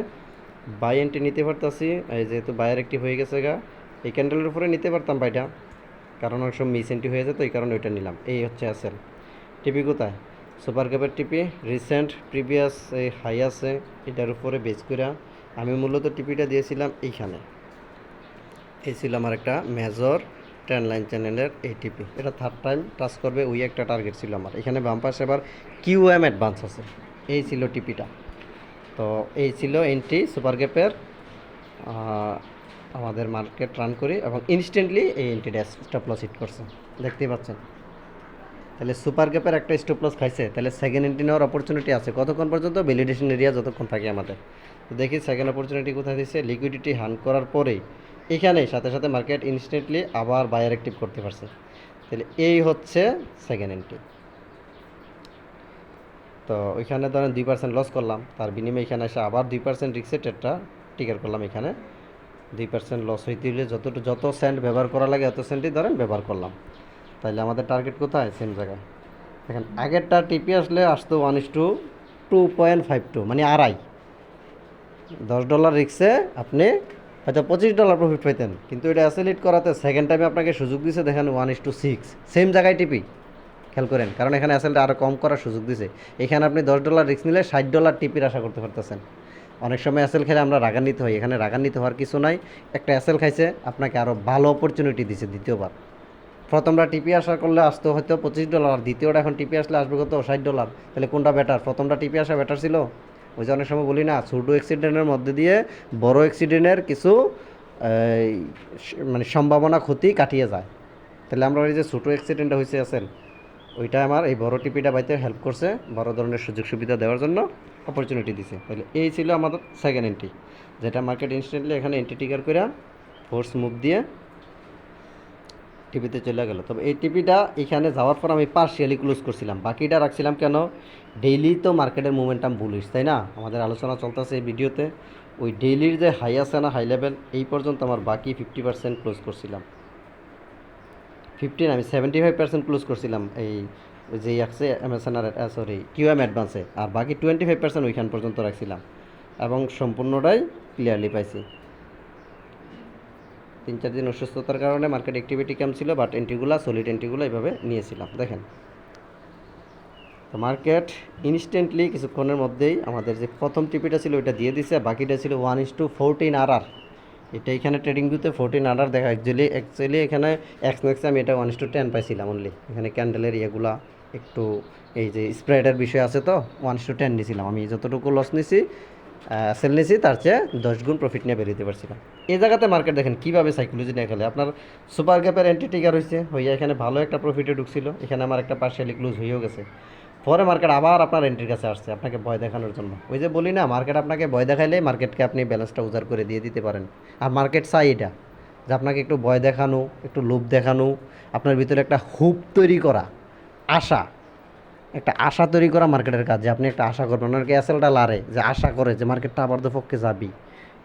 বাই এন্ট্রি নিতে পারতাছি, এই যেহেতু বায়ার একটি হয়ে গেছে গা, এই ক্যান্ডেলের উপরে নিতে পারতাম বাইটা, কারণ অনেক সময় মিস এন্ট্রি হয়ে যেত, এই কারণে ওইটা নিলাম। এই হচ্ছে এসএল। টিপি কোথায়? সুপার ক্যাপের টিপি, রিসেন্ট প্রিভিয়াস এই হাই আছে, এটার উপরে বেস করে আমি মূলত টিপিটা দিয়েছিলাম এইখানে। এই ছিল আমার একটা মেজর ট্রেন্ড লাইন চ্যানেলের এই টিপি, এটা থার্ড টাইম টাচ করবে, ওই একটা টার্গেট ছিল আমার। এখানে বাম পাশে আবার কিউএম অ্যাডভান্স আছে, এই ছিল টিপিটা। তো এই ছিল এন্ট্রি সুপার গ্যাপের। আমাদের মার্কেট রান করি এবং ইনস্ট্যান্টলি এই এন্ট্রিটা স্টপ লস হিট করছে, দেখতেই পাচ্ছেন। তাহলে সুপার গ্যাপের একটা স্টপ লস খাইছে, তাহলে সেকেন্ড এন্ট্রি নেওয়ার অপরচুনিটি আছে কতক্ষণ পর্যন্ত? ভ্যালিডেশন এরিয়া যতক্ষণ থাকে আমাদের। তো দেখি সেকেন্ড অপরচুনিটি কোথায় দিচ্ছে, লিকুইডিটি হান করার পরেই এখানেই সাথে সাথে মার্কেট ইনস্ট্যান্টলি আবার বায়ার অ্যাক্টিভ করতে পারছে। তাহলে এই হচ্ছে সেকেন্ড এন্ট্রি। তো ওইখানে ধরেন 2% লস করলাম, তার বিনিময়ে এখানে এসে আবার 2% রিক্সে ট্রেডটা টিকার করলাম। এখানে 2% লস হইতে হলে যত সেন্ট ব্যবহার করা লাগে এত সেন্টই ধরেন ব্যবহার করলাম। তাহলে আমাদের টার্গেট কোথায়? সেম জায়গায়। দেখেন আগেরটা টিপি আসতো 1:2.52, মানে আড়াই। $10 রিক্সে আপনি হয়তো $25 প্রফিট পাইতেন, কিন্তু এটা অ্যাসেলিট করাতে সেকেন্ড টাইমে আপনাকে সুযোগ দিছে, দেখেন 1:6, সেম জায়গায় টিপি। খেয়াল করেন, কারণ এখানে অ্যাসেলটা আরও কম করার সুযোগ দিছে। এখানে আপনি $10 রিস্ক নিলে $60 টিপির আশা করতে পারতেছেন। অনেক সময় অ্যাসেল খেলে আমরা রাগান্বিত হই, এখানে রাগান্বিত হওয়ার কিছু নাই। একটা অ্যাসেল খাইছে, আপনাকে আরও ভালো অপরচুনিটি দিছে দ্বিতীয়বার। প্রথমটা টিপি আসা করলে আসতো হয়তো $25, আর দ্বিতীয়টা এখন টিপি আসলে আসবে কত, $60। তাহলে কোনটা বেটার? প্রথমটা টিপি আসা বেটার ছিল। ওই যে অনেক সময় বলি না, ছোটো অ্যাক্সিডেন্টের মধ্যে দিয়ে বড় অ্যাক্সিডেন্টের কিছু এই, মানে সম্ভাবনা ক্ষতি কাটিয়ে যায়। তাহলে আমরা ওই যে ছোটো অ্যাক্সিডেন্টটা হয়েছে আছেন, ওইটা আমার এই বড় টিপিটা বাইতে হেল্প করছে, বড় ধরনের সুযোগ সুবিধা দেওয়ার জন্য অপরচুনিটি দিছে। তাহলে এই ছিল আমাদের সেকেন্ড এন্ট্রি, যেটা মার্কেট ইনস্ট্যান্টলি এখানে এন্ট্রি ট্রিগার করে ফোর্স মুভ দিয়ে টিপিতে চলে গেল। তবে এই টিপিটা এখানে যাওয়ার পর আমি পার্শিয়ালি ক্লোজ করছিলাম, বাকিটা রাখছিলাম কেন? ডেইলি তো মার্কেটের মোমেন্টাম বুলিশ, তাই না? আমাদের আলোচনা চলতেছে এই ভিডিওতে। ওই ডেইলির যে হাই আছে না, হাই লেভেল, এই পর্যন্ত আমার বাকি 50% ক্লোজ করছিলাম। 15 আমি 75% ক্লোজ করছিলাম এই যে আছে এমএসএনআর, সরি কিউএম অ্যাডভান্সে, আর বাকি 25% ওইখান পর্যন্ত রাখছিলাম এবং সম্পূর্ণটাই ক্লিয়ারলি পাইছি। 3-4 দিন অসুস্থতার কারণে মার্কেট অ্যাক্টিভিটি কম ছিল, বাট এন্ট্রিগুলো সলিড এন্ট্রিগুলো এইভাবে নিয়েছিলাম। দেখেন তো মার্কেট ইনস্ট্যান্টলি কিছুক্ষণের মধ্যেই আমাদের যে প্রথম টিপিটা ছিল ওইটা দিয়ে দিছে, বাকিটা ছিল 1:14 RR। এটা এখানে ট্রেডিং ভিউতে 14 RR দেখা, অ্যাকচুয়ালি এখানে এক্সম্যাক্সে আমি এটা 1:10 পাইছিলাম অনলি। এখানে ক্যান্ডেলের ইয়েগুলা একটু এই যে স্প্রেডের বিষয় আছে, তো 1:10 নিয়েছিলাম আমি। যতটুকু লস নিছি সেল নিয়েছি তার চেয়ে 10 গুণ প্রফিট নিয়ে বেরোতে পারছিলাম। এই জায়গাতে মার্কেট দেখেন কীভাবে সাইকোলজি নিয়ে খেলে। আপনার সুপার গ্যাপের এন্ট্রি ট্রিগার হয়েছে, হইয়া এখানে ভালো একটা প্রফিটে ঢুকছিল, এখানে আমার একটা পার্শিয়ালি ক্লোজ হয়েও গেছে। পরে মার্কেট আবার আপনার এন্ট্রির কাছে আসছে আপনাকে ভয় দেখানোর জন্য। ওই যে বলি না, মার্কেট আপনাকে ভয় দেখাইলে মার্কেটকে আপনি ব্যালেন্সটা উজাড় করে দিয়ে দিতে পারেন। আর মার্কেট চাই এটা, যে আপনাকে একটু ভয় দেখানো, একটু লোভ দেখানো, আপনার ভিতরে একটা হুপ তৈরি করা, আশা, একটা আশা তৈরি করা মার্কেটের কাজ। যে আপনি একটা আশা করবেন, অনেকে অ্যাসেলটা লারে যে আশা করে যে মার্কেটটা আবার পক্ষে যাবি,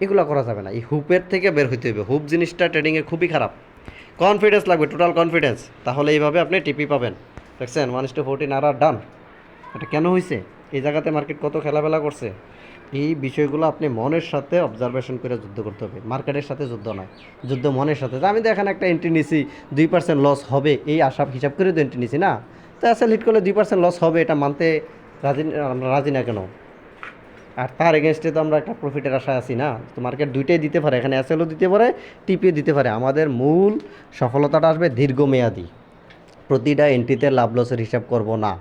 এগুলো করা যাবে না। এই হুপের থেকে বের হইতে হবে। হুপ জিনিসটা ট্রেডিংয়ে খুবই খারাপ। কনফিডেন্স লাগবে, টোটাল কনফিডেন্স, তাহলে এইভাবে আপনি টিপি পাবেন। দেখছেন 1:14 RR ডান। এটা কেন হয়েছে? এই জায়গাতে মার্কেট কত খেলাফেলা করছে। এই বিষয়গুলো আপনি মনের সাথে অবজারভেশন করে যুদ্ধ করতে হবে, মার্কেটের সাথে যুদ্ধ নয়, যুদ্ধ মনের সাথে। আমি দেখেন একটা এন্ট্রি নিছি, 2% লস হবে এই আশা হিসাব করে তো এন্ট্রি নিছি না। তো অ্যাসেল হিট করলে 2% লস হবে, এটা মানতে আমরা রাজি না কেন? আর তার এগেনস্টে তো আমরা একটা প্রফিটের আশায় আছি না। তো মার্কেট দুইটাই দিতে পারে, এখানে অ্যাসেলও দিতে পারে, টিপিও দিতে পারে। আমাদের মূল সফলতাটা আসবে দীর্ঘমেয়াদী। প্রতিটা এন্ট্রিতে লাভ লসের হিসাব করব না,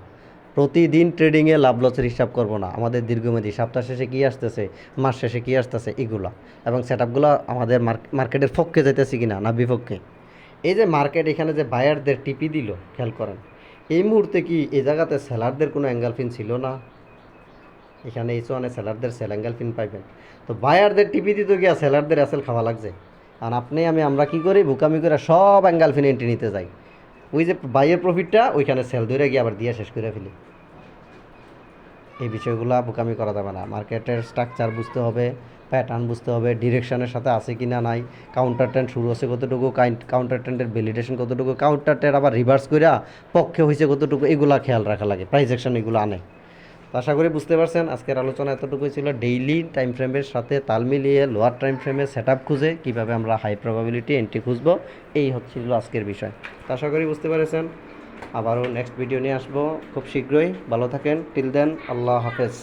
প্রতিদিন ট্রেডিংয়ে লাভ লসের হিসাব করব না। আমাদের দীর্ঘমেয়াদী, সপ্তাহ শেষে কী আসতেছে, মাস শেষে কী আসতেছে, এগুলো এবং সেট আপগুলো আমাদের মার্কেটের পক্ষে যেতেছে কিনা না বিপক্ষে। এই যে মার্কেট এখানে যে বায়ারদের টিপি দিল, খেয়াল করেন এই মুহূর্তে কি এই জায়গাতে সেলারদের কোনো অ্যাঙ্গেল ফিন ছিল না? এখানে এই সোয়ানে সেলারদের সেল অ্যাঙ্গেল ফিন পাইবেন। তো বায়ারদের টিপি দিতে গিয়া সেলারদের অ্যাসেল খাওয়া লাগছে। আর আপনি আমরা কী করি, বোকামি করে সব অ্যাঙ্গেল ফিন এন্ট্রি নিতে যাই। ওই যে বাইয়ের প্রফিটটা ওইখানে সেল ধরে গিয়ে আবার দিয়ে শেষ করে ফেলি। এই বিষয়গুলো বোকামি করা যাবে না। মার্কেটের স্ট্রাকচার বুঝতে হবে, প্যাটার্ন বুঝতে হবে, ডিরেকশনের সাথে আছে কি না নাই, কাউন্টার ট্রেন্ড শুরু হচ্ছে কতটুকু, কাউন্টার ট্রেন্ডের ভ্যালিডেশন কতটুকু, কাউন্টার ট্রেন্ড আবার রিভার্স করে পক্ষে হয়েছে কতটুকু, এগুলো খেয়াল রাখা লাগে। প্রাইস অ্যাকশন এগুলো আনে। তো আশা করি বুঝতে পারছেন। আজকের আলোচনা এতটুকুই ছিল। ডেইলি টাইম ফ্রেমের সাথে তাল মিলিয়ে লোয়ার টাইম ফ্রেমের সেট আপ খুঁজে কীভাবে আমরা হাই প্রবাবিলিটি এন্ট্রি খুঁজবো, এই হচ্ছিল আজকের বিষয়। তো আশা করি বুঝতে পেরেছেন। আবারও নেক্সট ভিডিও নিয়ে আসবো খুব শীঘ্রই। ভালো থাকেন। টিল দেন, আল্লাহ হাফেজ।